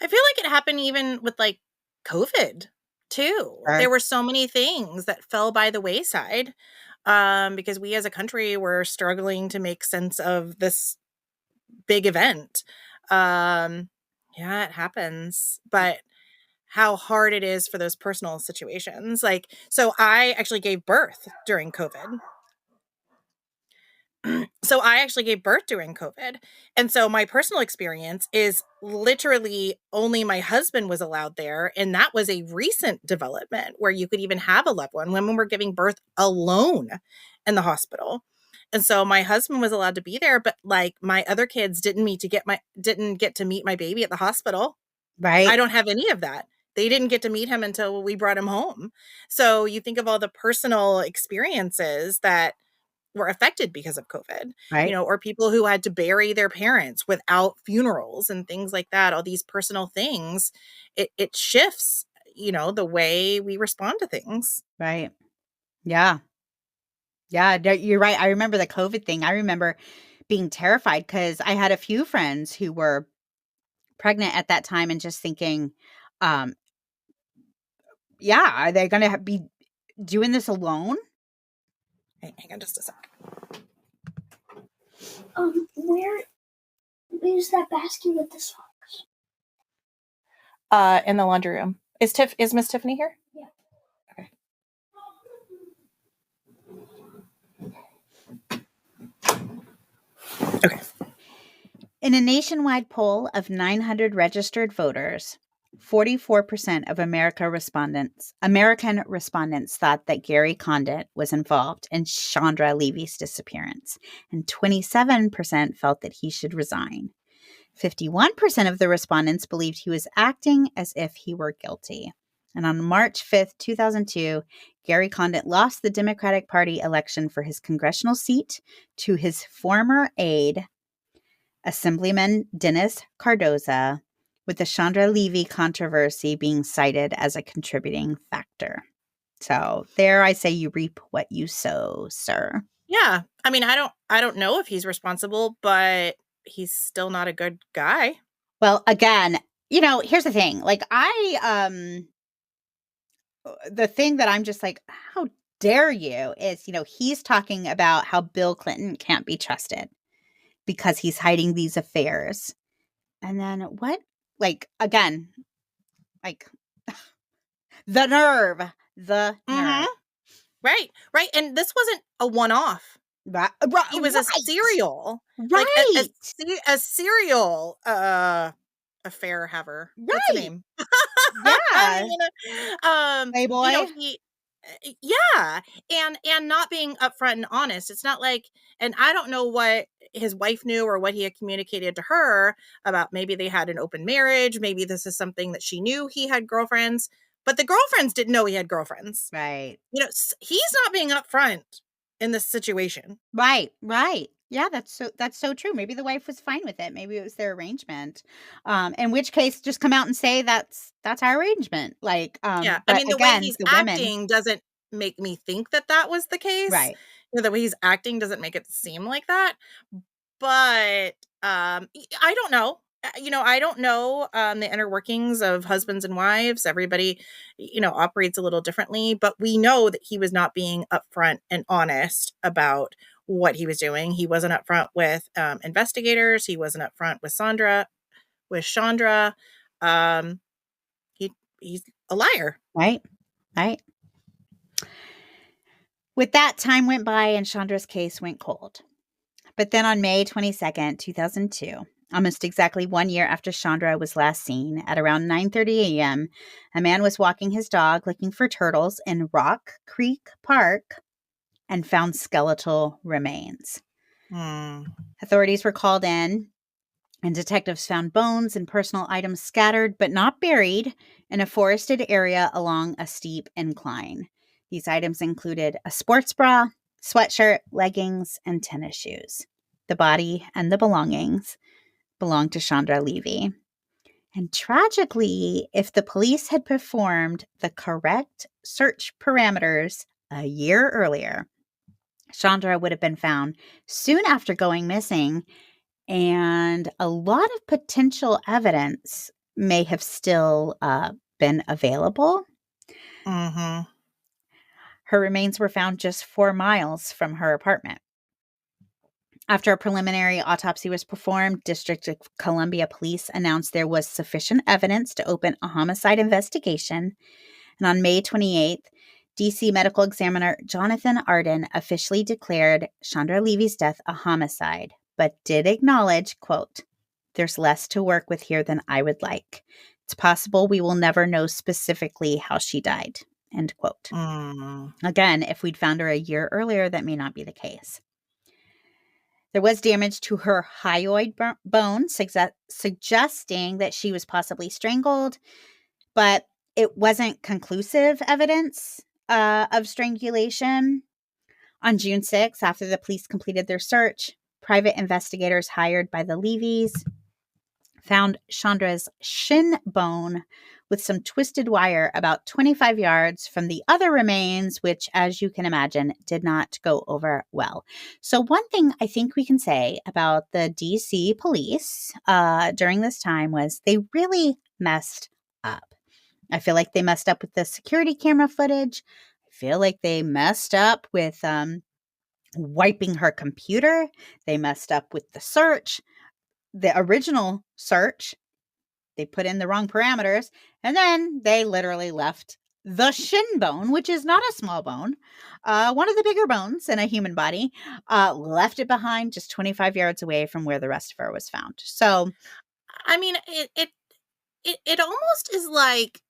I feel like it happened even with like COVID too. Sure. There were so many things that fell by the wayside because we as a country were struggling to make sense of this big event. Yeah, it happens. But how hard it is for those personal situations. Like, so I actually gave birth during COVID. So I actually gave birth during COVID. And so my personal experience is literally only my husband was allowed there. And that was a recent development where you could even have a loved one. Women were giving birth alone in the hospital. And so my husband was allowed to be there, but like my other kids didn't get to meet my baby at the hospital. I Right. don't have any of that. They didn't get to meet him until we brought him home. So you think of all the personal experiences that were affected because of COVID, Right. or people who had to bury their parents without funerals and things like that. All these personal things, it shifts, the way we respond to things. Right. Yeah. Yeah. You're right. I remember the COVID thing. I remember being terrified because I had a few friends who were pregnant at that time and just thinking, um, yeah, are they going to be doing this alone? Hang on just a sec. Where is that basket with the socks? In the laundry room. Is Miss Tiffany here? Yeah. Okay. In a nationwide poll of 900 registered voters, 44% of American respondents thought that Gary Condit was involved in Chandra Levy's disappearance, and 27% felt that he should resign. 51% of the respondents believed he was acting as if he were guilty. And on March 5th, 2002, Gary Condit lost the Democratic Party election for his congressional seat to his former aide, Assemblyman Dennis Cardoza, with the Chandra Levy controversy being cited as a contributing factor. So there I say you reap what you sow, sir. Yeah. I mean, I don't know if he's responsible, but he's still not a good guy. Well, again, here's the thing. Like the thing that I'm just like, how dare you is, he's talking about how Bill Clinton can't be trusted because he's hiding these affairs. And then what? Like, again, like the nerve. Mm-hmm. Right. And this wasn't a one-off. He was a serial. Right. Like a serial affair haver. Right. What's the name? Yeah. Playboy. Yeah. And not being upfront and honest. It's not like, and I don't know what his wife knew or what he had communicated to her about. Maybe they had an open marriage. Maybe this is something that she knew he had girlfriends, but the girlfriends didn't know he had girlfriends. Right. He's not being upfront in this situation. Right. Yeah, that's so true. Maybe the wife was fine with it. Maybe it was their arrangement. In which case, just come out and say that's our arrangement. Like, yeah. But I mean, the again, way he's the acting women, doesn't make me think that was the case. right? The way he's acting doesn't make it seem like that. But I don't know. I don't know the inner workings of husbands and wives. Everybody, operates a little differently. But we know that he was not being upfront and honest about what he was doing. He wasn't upfront with investigators. He wasn't upfront with Chandra. He's a liar. Right. With that, time went by and Chandra's case went cold. But then on May 22nd, 2002, almost exactly 1 year after Chandra was last seen, at around 9:30 a.m., a man was walking his dog looking for turtles in Rock Creek Park and found skeletal remains. Authorities were called in, and detectives found bones and personal items scattered but not buried in a forested area along a steep incline. These items included a sports bra, sweatshirt, leggings, and tennis shoes. The body and the belongings belonged to Chandra Levy. And tragically, if the police had performed the correct search parameters a year earlier, Chandra would have been found soon after going missing, and a lot of potential evidence may have still been available. Mm-hmm. Her remains were found just 4 miles from her apartment. After a preliminary autopsy was performed, District of Columbia Police announced there was sufficient evidence to open a homicide investigation. And on May 28th, DC medical examiner Jonathan Arden officially declared Chandra Levy's death a homicide, but did acknowledge, quote, "There's less to work with here than I would like. It's possible we will never know specifically how she died," end quote. Again, if we'd found her a year earlier, that may not be the case. There was damage to her hyoid bone, suggesting that she was possibly strangled, but it wasn't conclusive evidence of strangulation. On June 6th, after the police completed their search, private investigators hired by the Levys found Chandra's shin bone with some twisted wire about 25 yards from the other remains, which, as you can imagine, did not go over well. So one thing I think we can say about the DC police during this time was they really messed up. I feel like they messed up with the security camera footage. I feel like they messed up with wiping her computer. They messed up with the search, the original search. They put in the wrong parameters, and then they literally left the shin bone, which is not a small bone, one of the bigger bones in a human body, left it behind just 25 yards away from where the rest of her was found. So, I mean, it almost is like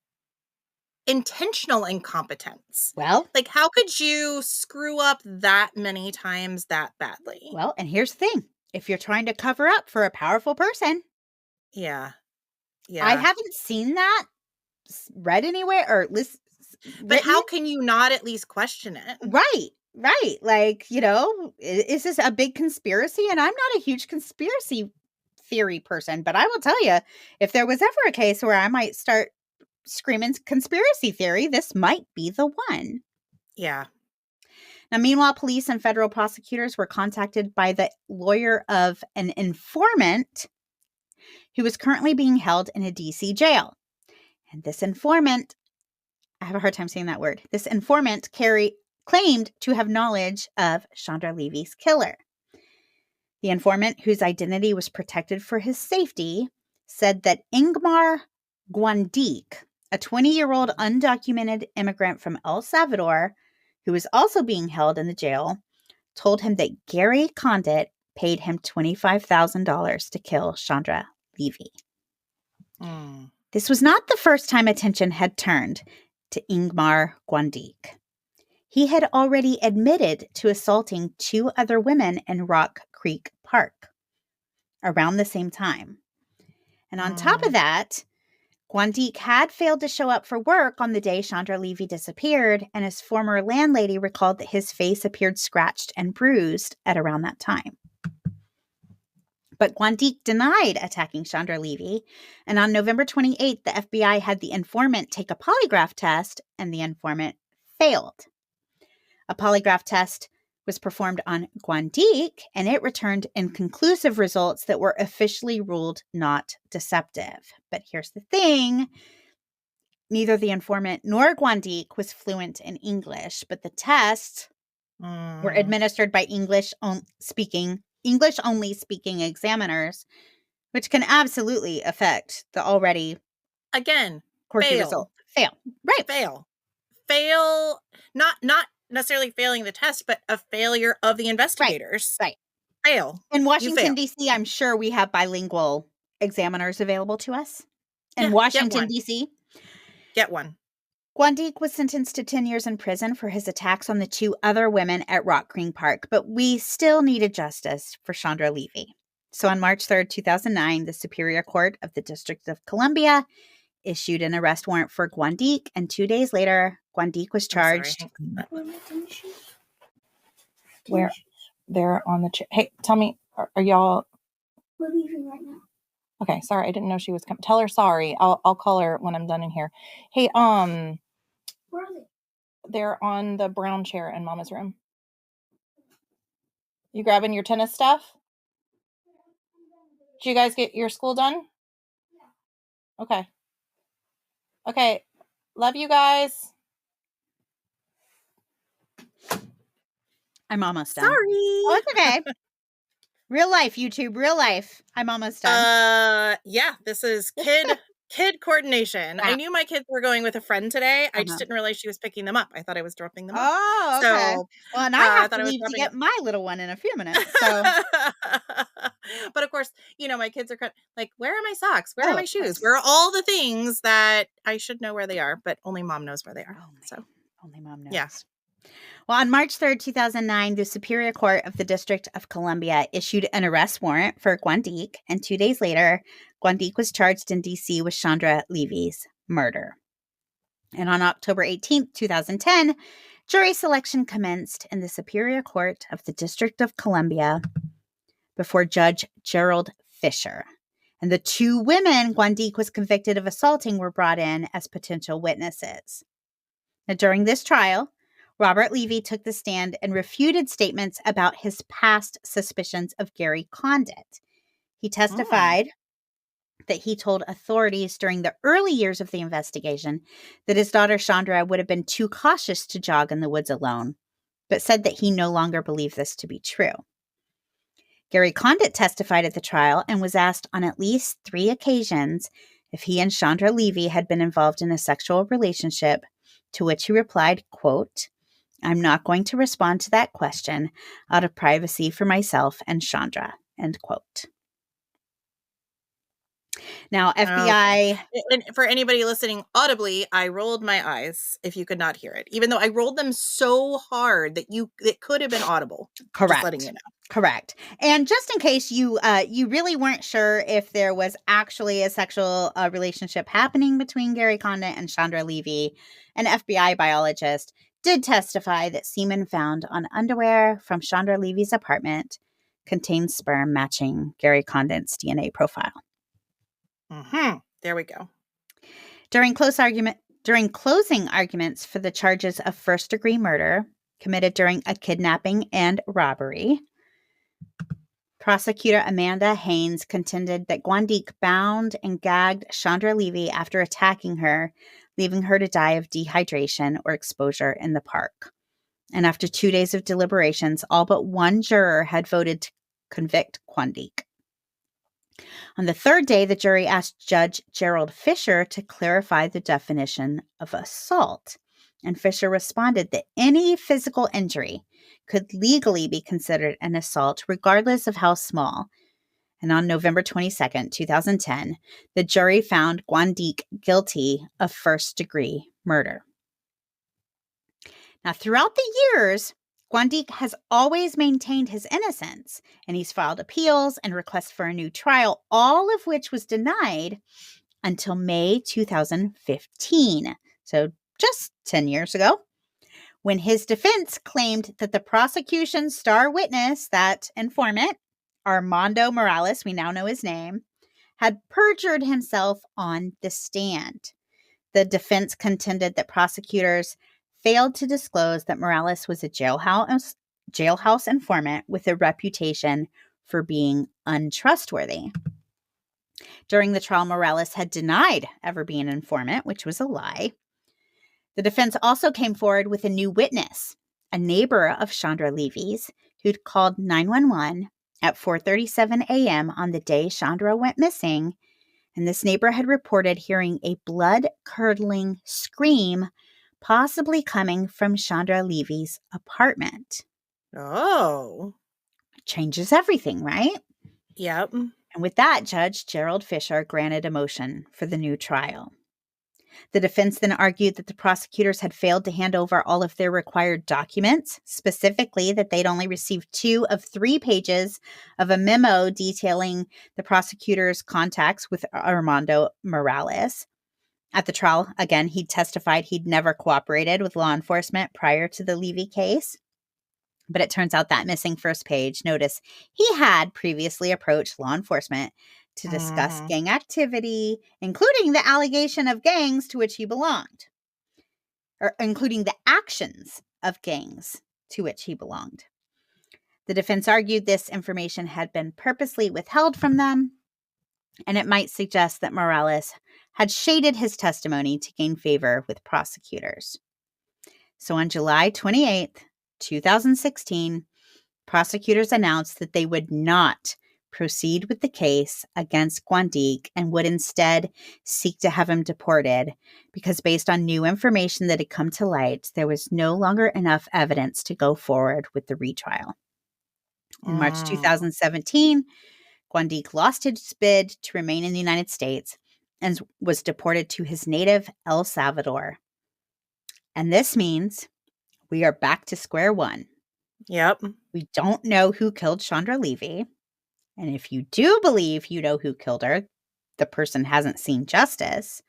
intentional incompetence. well, Like, how could you screw up that many times that badly? well, and here's the thing. If you're trying to cover up for a powerful person, Yeah. I haven't seen that read anywhere or But how can you not at least question it? Right. Like, is this a big conspiracy? And I'm not a huge conspiracy theory person, but I will tell you, if there was ever a case where I might start screaming conspiracy theory, this might be the one. Yeah. Now, meanwhile, police and federal prosecutors were contacted by the lawyer of an informant who was currently being held in a DC jail. And this informant, I have a hard time saying that word. This informant claimed to have knowledge of Chandra Levy's killer. The informant, whose identity was protected for his safety, said that Ingmar Guandique, a 20-year-old undocumented immigrant from El Salvador, who was also being held in the jail, told him that Gary Condit paid him $25,000 to kill Chandra Levy. This was not the first time attention had turned to Ingmar Guandique. He had already admitted to assaulting 2 other women in Rock Creek Park around the same time. And on top of that, Guandique had failed to show up for work on the day Chandra Levy disappeared, and his former landlady recalled that his face appeared scratched and bruised at around that time. But Guandique denied attacking Chandra Levy, and on November 28th, the FBI had the informant take a polygraph test, and the informant failed. A polygraph test was performed on Guandique, and it returned inconclusive results that were officially ruled not deceptive. But here's the thing. Neither the informant nor Guandique was fluent in English, but the tests were administered by English-only speaking examiners, which can absolutely affect the already quirky result. Fail. Not necessarily failing the test, but a failure of the investigators. Right. Fail. In Washington, D.C., I'm sure we have bilingual examiners available to us. In Washington, D.C. Get one. Guandique was sentenced to 10 years in prison for his attacks on the 2 other women at Rock Creek Park, but we still needed justice for Chandra Levy. So on March 3rd, 2009, the Superior Court of the District of Columbia issued an arrest warrant for Guandique, and 2 days later, Guandique was charged. Where? They're on the chair. Hey, tell me, are y'all... We're leaving right now. Okay, sorry, I didn't know she was coming. Tell her sorry. I'll call her when I'm done in here. Hey, Where are they? they're on the brown chair in Mama's room. You grabbing your tennis stuff? Did you guys get your school done? Okay. Okay. Love you guys. I'm almost done. Sorry. Oh, it's okay. Real life, YouTube. Real life. I'm almost done. Yeah, this is kid Kid coordination. Yeah. I knew my kids were going with a friend today. I just Uh-huh. didn't realize she was picking them up. I thought I was dropping them off. Oh, okay. So Well, and I I have thought to I was leave to dropping get it. my little one in a few minutes. So, But of course, my kids are like, where are my socks? Where are my of shoes? course. Where are all the things that I should know where they are? But only mom knows where they are. Oh, man. So Only mom knows. yeah. Well, on March 3rd, 2009, the Superior Court of the District of Columbia issued an arrest warrant for Guandique, and 2 days later, Guandique was charged in D.C. with Chandra Levy's murder. And on October 18th, 2010, jury selection commenced in the Superior Court of the District of Columbia before Judge Gerald Fisher. And the 2 women Guandique was convicted of assaulting were brought in as potential witnesses. Now, during this trial, Robert Levy took the stand and refuted statements about his past suspicions of Gary Condit. He testified that he told authorities during the early years of the investigation that his daughter Chandra would have been too cautious to jog in the woods alone, but said that he no longer believed this to be true. Gary Condit testified at the trial and was asked on at least 3 occasions if he and Chandra Levy had been involved in a sexual relationship, to which he replied, quote, "I'm not going to respond to that question out of privacy for myself and Chandra," end quote. Now, FBI... And for anybody listening audibly, I rolled my eyes if you could not hear it, even though I rolled them so hard that it could have been audible. Correct. Just letting you know. Correct. And just in case you really weren't sure if there was actually a sexual relationship happening between Gary Condit and Chandra Levy, an FBI biologist did testify that semen found on underwear from Chandra Levy's apartment contained sperm matching Gary Condit's DNA profile. There we go. During closing arguments for the charges of first-degree murder committed during a kidnapping and robbery, prosecutor Amanda Haynes contended that Guandique bound and gagged Chandra Levy after attacking her, leaving her to die of dehydration or exposure in the park. And after 2 days of deliberations, all but 1 juror had voted to convict Guandique. On the 3rd day, the jury asked Judge Gerald Fisher to clarify the definition of assault. And Fisher responded that any physical injury could legally be considered an assault, regardless of how small. And on November 22nd, 2010, the jury found Guandique guilty of first-degree murder. Now, throughout the years, Guandique has always maintained his innocence, and he's filed appeals and requests for a new trial, all of which was denied until May 2015. So just 10 years ago, when his defense claimed that the prosecution's star witness, that informant, Armando Morales, we now know his name, had perjured himself on the stand. The defense contended that prosecutors failed to disclose that Morales was a jailhouse informant with a reputation for being untrustworthy. During the trial, Morales had denied ever being an informant, which was a lie. The defense also came forward with a new witness, a neighbor of Chandra Levy's, who'd called 911 at 4:37 a.m. on the day Chandra went missing, and this neighbor had reported hearing a blood-curdling scream, possibly coming from Chandra Levy's apartment. Oh. Changes everything, right? Yep. And with that, Judge Gerald Fisher granted a motion for the new trial. The defense then argued that the prosecutors had failed to hand over all of their required documents, specifically that they'd only received 2 of 3 pages of a memo detailing the prosecutor's contacts with Armando Morales. At the trial, again, he testified he'd never cooperated with law enforcement prior to the Levy case. But it turns out that missing first page notice he had previously approached law enforcement to discuss gang activity, including the allegation of gangs to which he belonged, or including the actions of gangs to which he belonged. The defense argued this information had been purposely withheld from them, and it might suggest that Morales had shaded his testimony to gain favor with prosecutors. So on July 28th, 2016, prosecutors announced that they would not proceed with the case against Guandique and would instead seek to have him deported because based on new information that had come to light, there was no longer enough evidence to go forward with the retrial. In March 2017, Guandique lost his bid to remain in the United States and was deported to his native El Salvador. And this means we are back to square one. Yep. We don't know who killed Chandra Levy. And if you do believe you know who killed her, the person hasn't seen justice.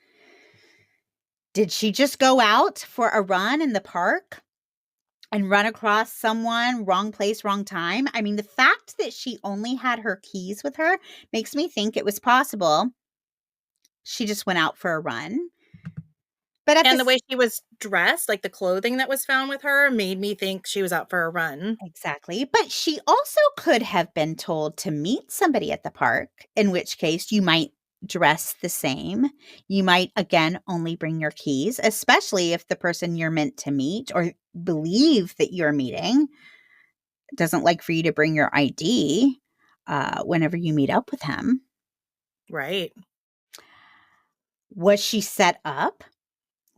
Did she just go out for a run in the park and run across someone, wrong place, wrong time? I mean, the fact that she only had her keys with her makes me think it was possible she just went out for a run. But and the way she was dressed, like the clothing that was found with her, made me think she was out for a run. Exactly. But she also could have been told to meet somebody at the park, in which case you might dress the same. You might, again, only bring your keys, especially if the person you're meant to meet or believe that you're meeting doesn't like for you to bring your ID whenever you meet up with him. Right. Was she set up?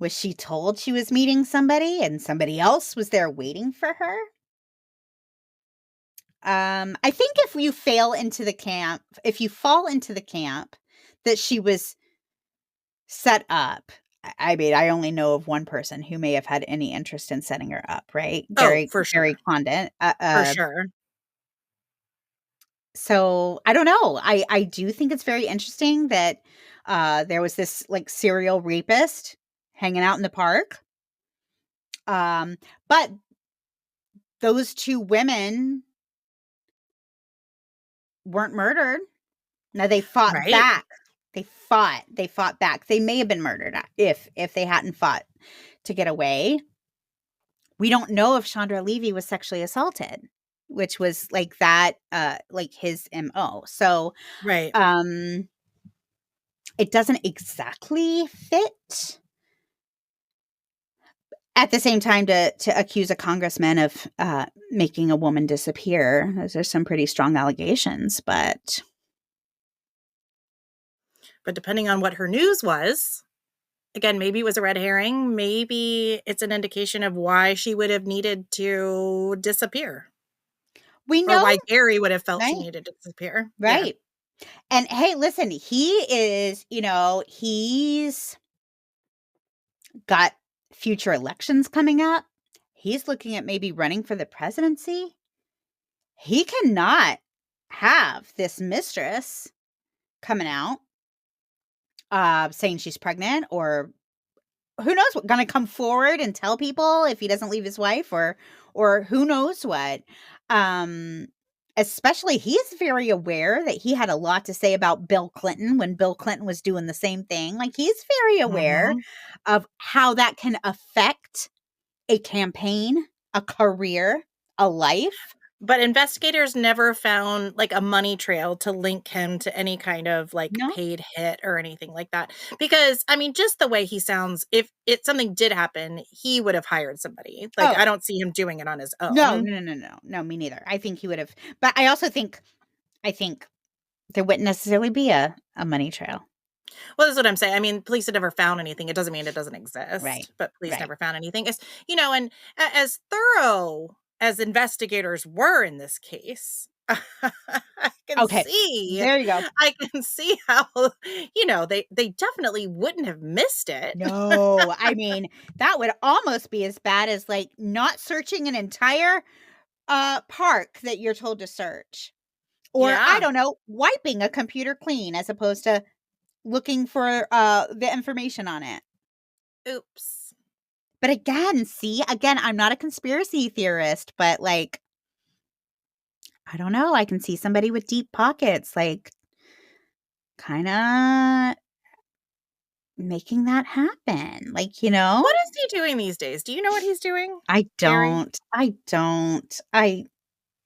Was she told she was meeting somebody and somebody else was there waiting for her? I think if you fall into the camp that she was set up, I mean, I only know of one person who may have had any interest in setting her up, right? For sure. Gary Condon. For sure. So I don't know. I do think it's very interesting that there was this like serial rapist hanging out in the park. But those two women weren't murdered. Now they fought back. They fought back. They may have been murdered if they hadn't fought to get away. We don't know if Chandra Levy was sexually assaulted, which was like that, like his MO. So, right. It doesn't exactly fit. At the same time, to accuse a congressman of making a woman disappear, those are some pretty strong allegations, but depending on what her news was, again, maybe it was a red herring. Maybe it's an indication of why she would have needed to disappear. We know, or why Gary would have felt right? she needed to disappear. Right. Yeah. And hey, listen, he is, he's got future elections coming up. He's looking at maybe running for the presidency. He cannot have this mistress coming out saying she's pregnant, or who knows what, going to come forward and tell people if he doesn't leave his wife, or who knows what. Especially, he's very aware that he had a lot to say about Bill Clinton when Bill Clinton was doing the same thing. Like, he's very aware of how that can affect a campaign, a career, a life. But investigators never found like a money trail to link him to any kind of like paid hit or anything like that. Because I mean, just the way he sounds, if something did happen, he would have hired somebody. Like, I don't see him doing it on his own. No, me neither. I think he would have. But I also think there wouldn't necessarily be a money trail. Well, that's what I'm saying. I mean, police had never found anything. It doesn't mean it doesn't exist. Right. But police never found anything. It's, and as thorough as investigators were in this case, I can see. There you go. I can see how, they definitely wouldn't have missed it. No, I mean, that would almost be as bad as like not searching an entire park that you're told to search. Or, I don't know, wiping a computer clean as opposed to looking for the information on it. Oops. But again, I'm not a conspiracy theorist, but like, I don't know. I can see somebody with deep pockets, like, kind of making that happen. Like, What is he doing these days? Do you know what he's doing? I don't. I wonder.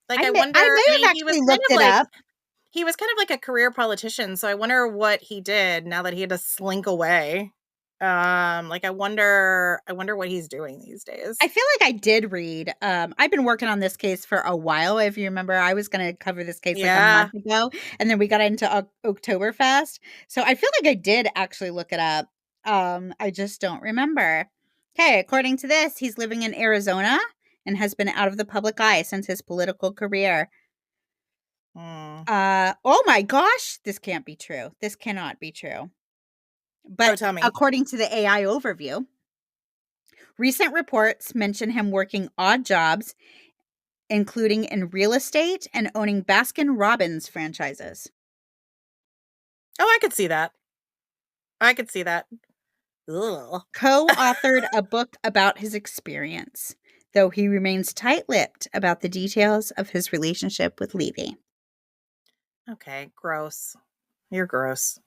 I may have actually looked it up. He was kind of like a career politician, so I wonder what he did now that he had to slink away. Like I wonder what he's doing these days. I feel like I did read. I've been working on this case for a while. If you remember, I was going to cover this case like a Yeah. month ago, and then we got into Oktoberfest. So I feel like I did actually look it up. I just don't remember. Okay, according to this, he's living in Arizona and has been out of the public eye since his political career. Oh my gosh, this can't be true. This cannot be true. But tell me. according to the AI overview, recent reports mention him working odd jobs, including in real estate and owning Baskin-Robbins franchises. Oh, I could see that. Ugh. Co-authored a book about his experience, though he remains tight-lipped about the details of his relationship with Levy. Okay, gross. You're gross.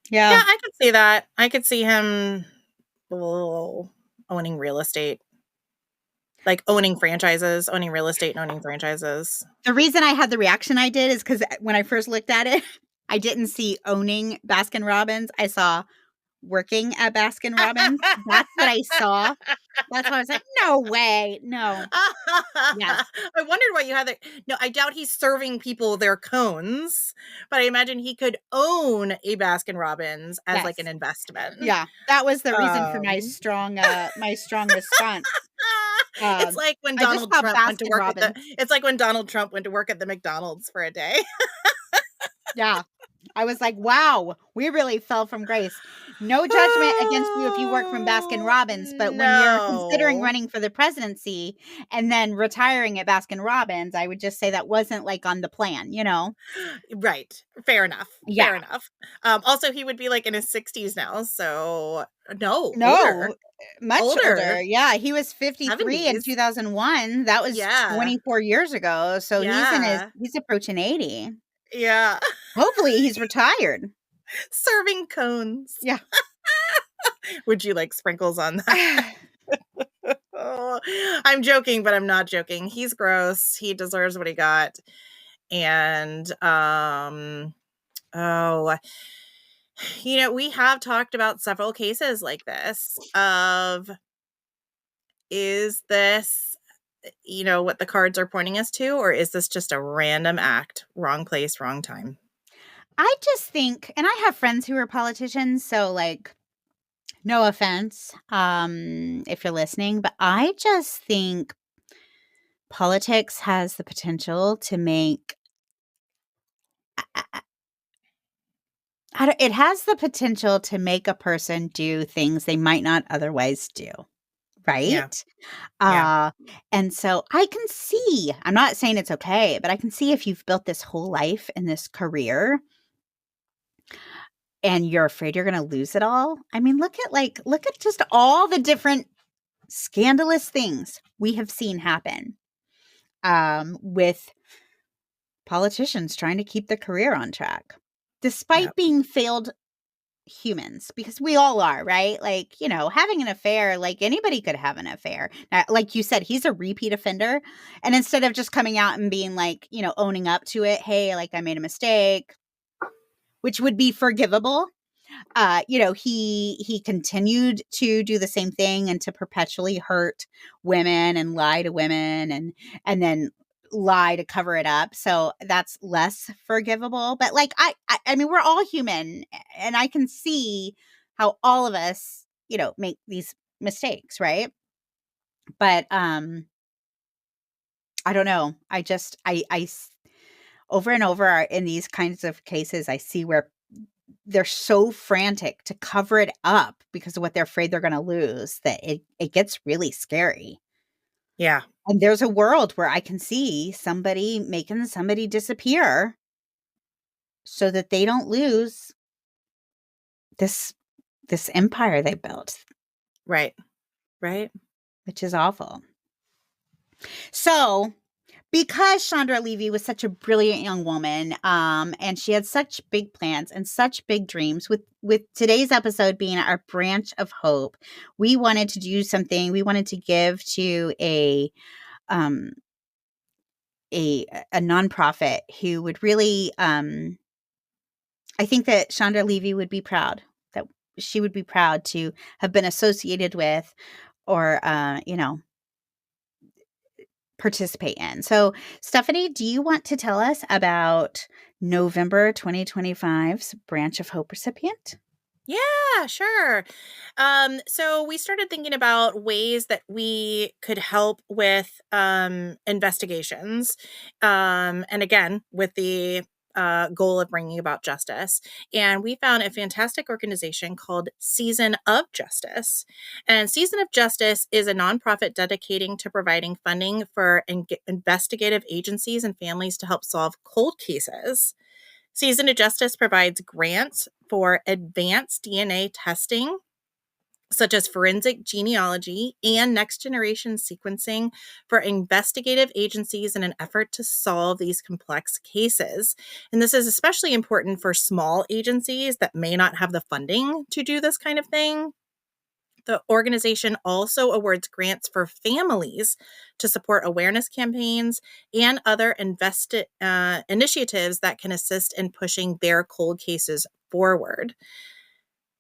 Yeah, Yeah, I could see that. I could see him owning real estate. Like owning franchises, owning real estate and owning franchises. The reason I had the reaction I did is because when I first looked at it, I didn't see owning Baskin-Robbins. I saw working at Baskin-Robbins. That's what I saw. That's why I was like, no way. No. Yes. I wondered why you had that. No, I doubt he's serving people their cones, but I imagine he could own a Baskin Robbins as like an Yes. investment. Yeah. That was the reason for my strong response. It's like when I just Donald saw Trump went to work at Baskin-Robbins. it's like when Donald Trump went to work at the McDonald's for a day. Yeah. I was like, wow, we really fell from grace. No judgment against you if you work from Baskin-Robbins, but when you're considering No. running for the presidency and then retiring at Baskin-Robbins, I would just say that wasn't like on the plan, you know? Right. Fair enough. Yeah. Fair enough. Also, he would be like in his 60s now. So, no, older. No, much older. Older. Yeah, he was 53 in 70s. 2001. That was Yeah. 24 years ago. So Yeah. he's approaching 80. Yeah. Hopefully he's retired. Serving cones. Yeah. Would you like sprinkles on that? Oh, I'm joking, but I'm not joking. He's gross. He deserves what he got. And we have talked about several cases like this of, is this what the cards are pointing us to, or is this just a random act, wrong place, wrong time? I just think, and I have friends who are politicians, so like, no offense, if you're listening, but I just think politics has the potential to make it has the potential to make a person do things they might not otherwise do. Right? Yeah. And so I can see, I'm not saying it's okay, but I can see if you've built this whole life and this career and you're afraid you're going to lose it all. I mean, look at just all the different scandalous things we have seen happen with politicians trying to keep the career on track, despite being failed humans, because we all are, right? Like, having an affair, like anybody could have an affair. Now, like you said, he's a repeat offender. And instead of just coming out and being like, owning up to it, hey, like I made a mistake, which would be forgivable. He continued to do the same thing and to perpetually hurt women and lie to women and then lie to cover it up. So that's less forgivable. But like I mean, we're all human, and I can see how all of us, make these mistakes, right? But I don't know. I over and over in these kinds of cases, I see where they're so frantic to cover it up because of what they're afraid they're going to lose that it gets really scary. Yeah. And there's a world where I can see somebody making somebody disappear so that they don't lose this empire they built. Right. Right. Which is awful. So, because Chandra Levy was such a brilliant young woman, and she had such big plans and such big dreams, with today's episode being our branch of hope, we wanted to do something. We wanted to give to a nonprofit who would really, I think that Chandra Levy would be proud she would be proud to have been associated with or, participate in. So, Stephanie, do you want to tell us about November 2025's Branch of Hope recipient? Yeah, sure. So we started thinking about ways that we could help with investigations. And again, with the goal of bringing about justice. And we found a fantastic organization called Season of Justice. And Season of Justice is a nonprofit dedicating to providing funding for investigative agencies and families to help solve cold cases. Season of Justice provides grants for advanced DNA testing, such as forensic genealogy and next generation sequencing for investigative agencies in an effort to solve these complex cases. And this is especially important for small agencies that may not have the funding to do this kind of thing. The organization also awards grants for families to support awareness campaigns and other initiatives that can assist in pushing their cold cases forward.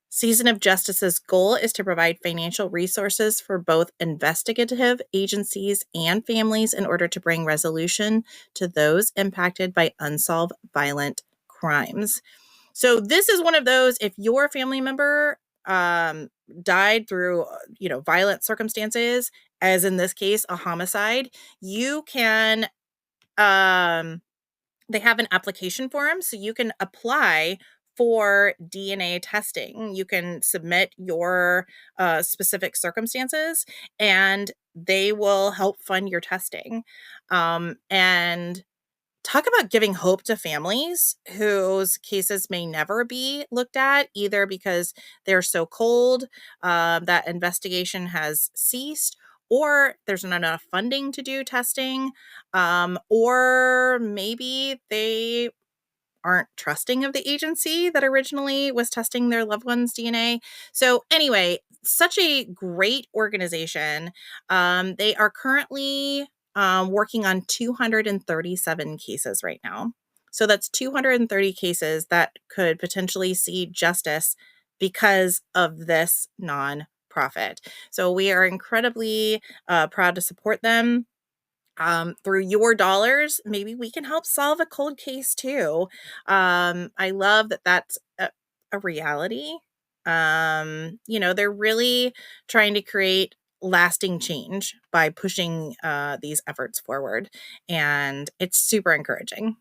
Season of Justice's goal is to provide financial resources for both investigative agencies and families in order to bring resolution to those impacted by unsolved violent crimes. So this is one of those, if your family member died through, violent circumstances, as in this case, a homicide, you can, they have an application form, so you can apply for DNA testing. You can submit your specific circumstances, and they will help fund your testing. And talk about giving hope to families whose cases may never be looked at, either because they're so cold that investigation has ceased, or there's not enough funding to do testing, or maybe they aren't trusting of the agency that originally was testing their loved one's DNA. So anyway, such a great organization. They are currently working on 237 cases right now. So that's 230 cases that could potentially see justice because of this nonprofit. So we are incredibly proud to support them. Through your dollars, maybe we can help solve a cold case too. I love that that's a reality. They're really trying to create lasting change by pushing these efforts forward, and it's super encouraging.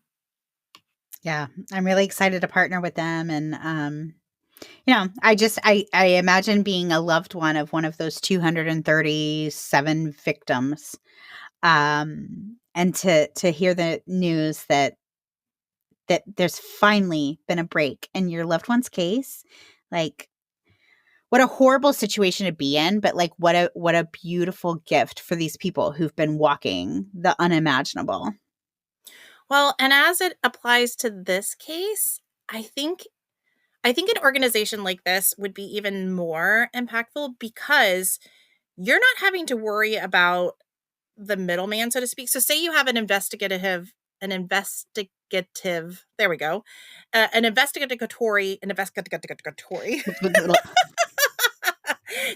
Yeah, I'm really excited to partner with them. And, I imagine being a loved one of those 237 victims. And to hear the news that there's finally been a break in your loved one's case, like, what a horrible situation to be in, but like what a beautiful gift for these people who've been walking the unimaginable. Well, and as it applies to this case, I think an organization like this would be even more impactful because you're not having to worry about the middleman, so to speak. So say you have there we go, an investigatory.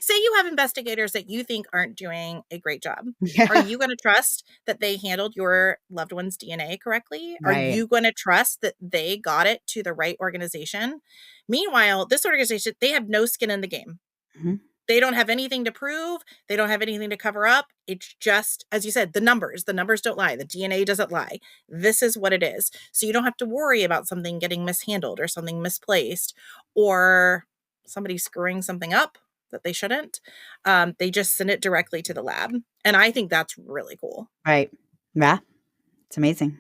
Say you have investigators that you think aren't doing a great job. Are Yeah. you going to trust that they handled your loved one's DNA correctly? Are Right. you going to trust that they got it to the right organization? Meanwhile, this organization, they have no skin in the game. Mhm. They don't have anything to prove. They don't have anything to cover up. It's just, as you said, the numbers. The numbers don't lie. The DNA doesn't lie. This is what it is. So you don't have to worry about something getting mishandled or something misplaced or somebody screwing something up that they shouldn't. They just send it directly to the lab. And I think that's really cool. Right. Yeah. It's amazing.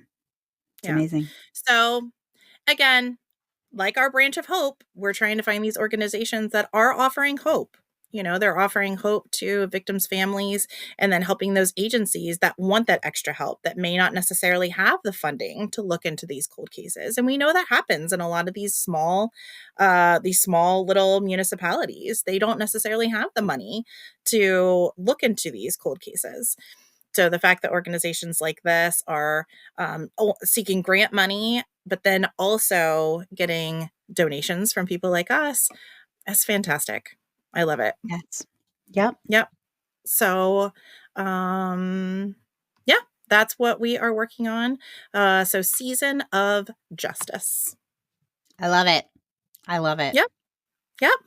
It's Yeah. amazing. So again, like our branch of hope, we're trying to find these organizations that are offering hope. They're offering hope to victims' families and then helping those agencies that want that extra help that may not necessarily have the funding to look into these cold cases. And we know that happens in a lot of these small little municipalities. They don't necessarily have the money to look into these cold cases. So the fact that organizations like this are seeking grant money, but then also getting donations from people like us, That's fantastic. I love it. Yes. Yep. Yep. So, yeah, that's what we are working on. So Season of Justice. I love it. I love it. Yep. Yep.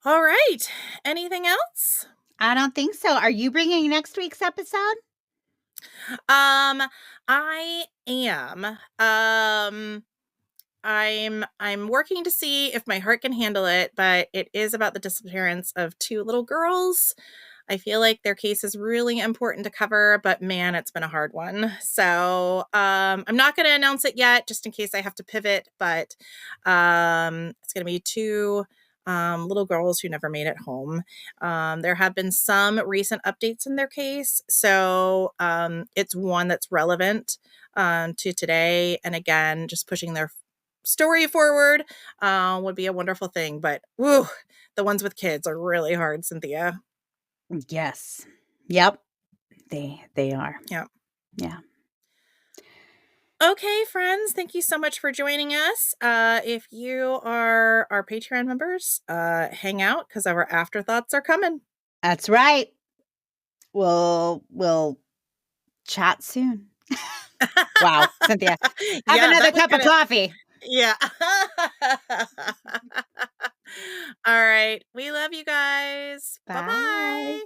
All right. Anything else? I don't think so. Are you bringing next week's episode? I am. I'm working to see if my heart can handle it, but it is about the disappearance of 2 little girls. I feel like their case is really important to cover, but man, it's been a hard one. So I'm not going to announce it yet, just in case I have to pivot. But it's going to be 2 little girls who never made it home. There have been some recent updates in their case, so it's one that's relevant to today. And again, just pushing their story forward would be a wonderful thing. But woo, the ones with kids are really hard, Cynthia. Yes. Yep. They are. Yep. Yeah. Okay, friends, thank you so much for joining us. If you are our Patreon members, hang out because our afterthoughts are coming. That's right. We'll chat soon. Wow, Cynthia. Have another cup of coffee. Yeah. All right. We love you guys. Bye. Bye-bye.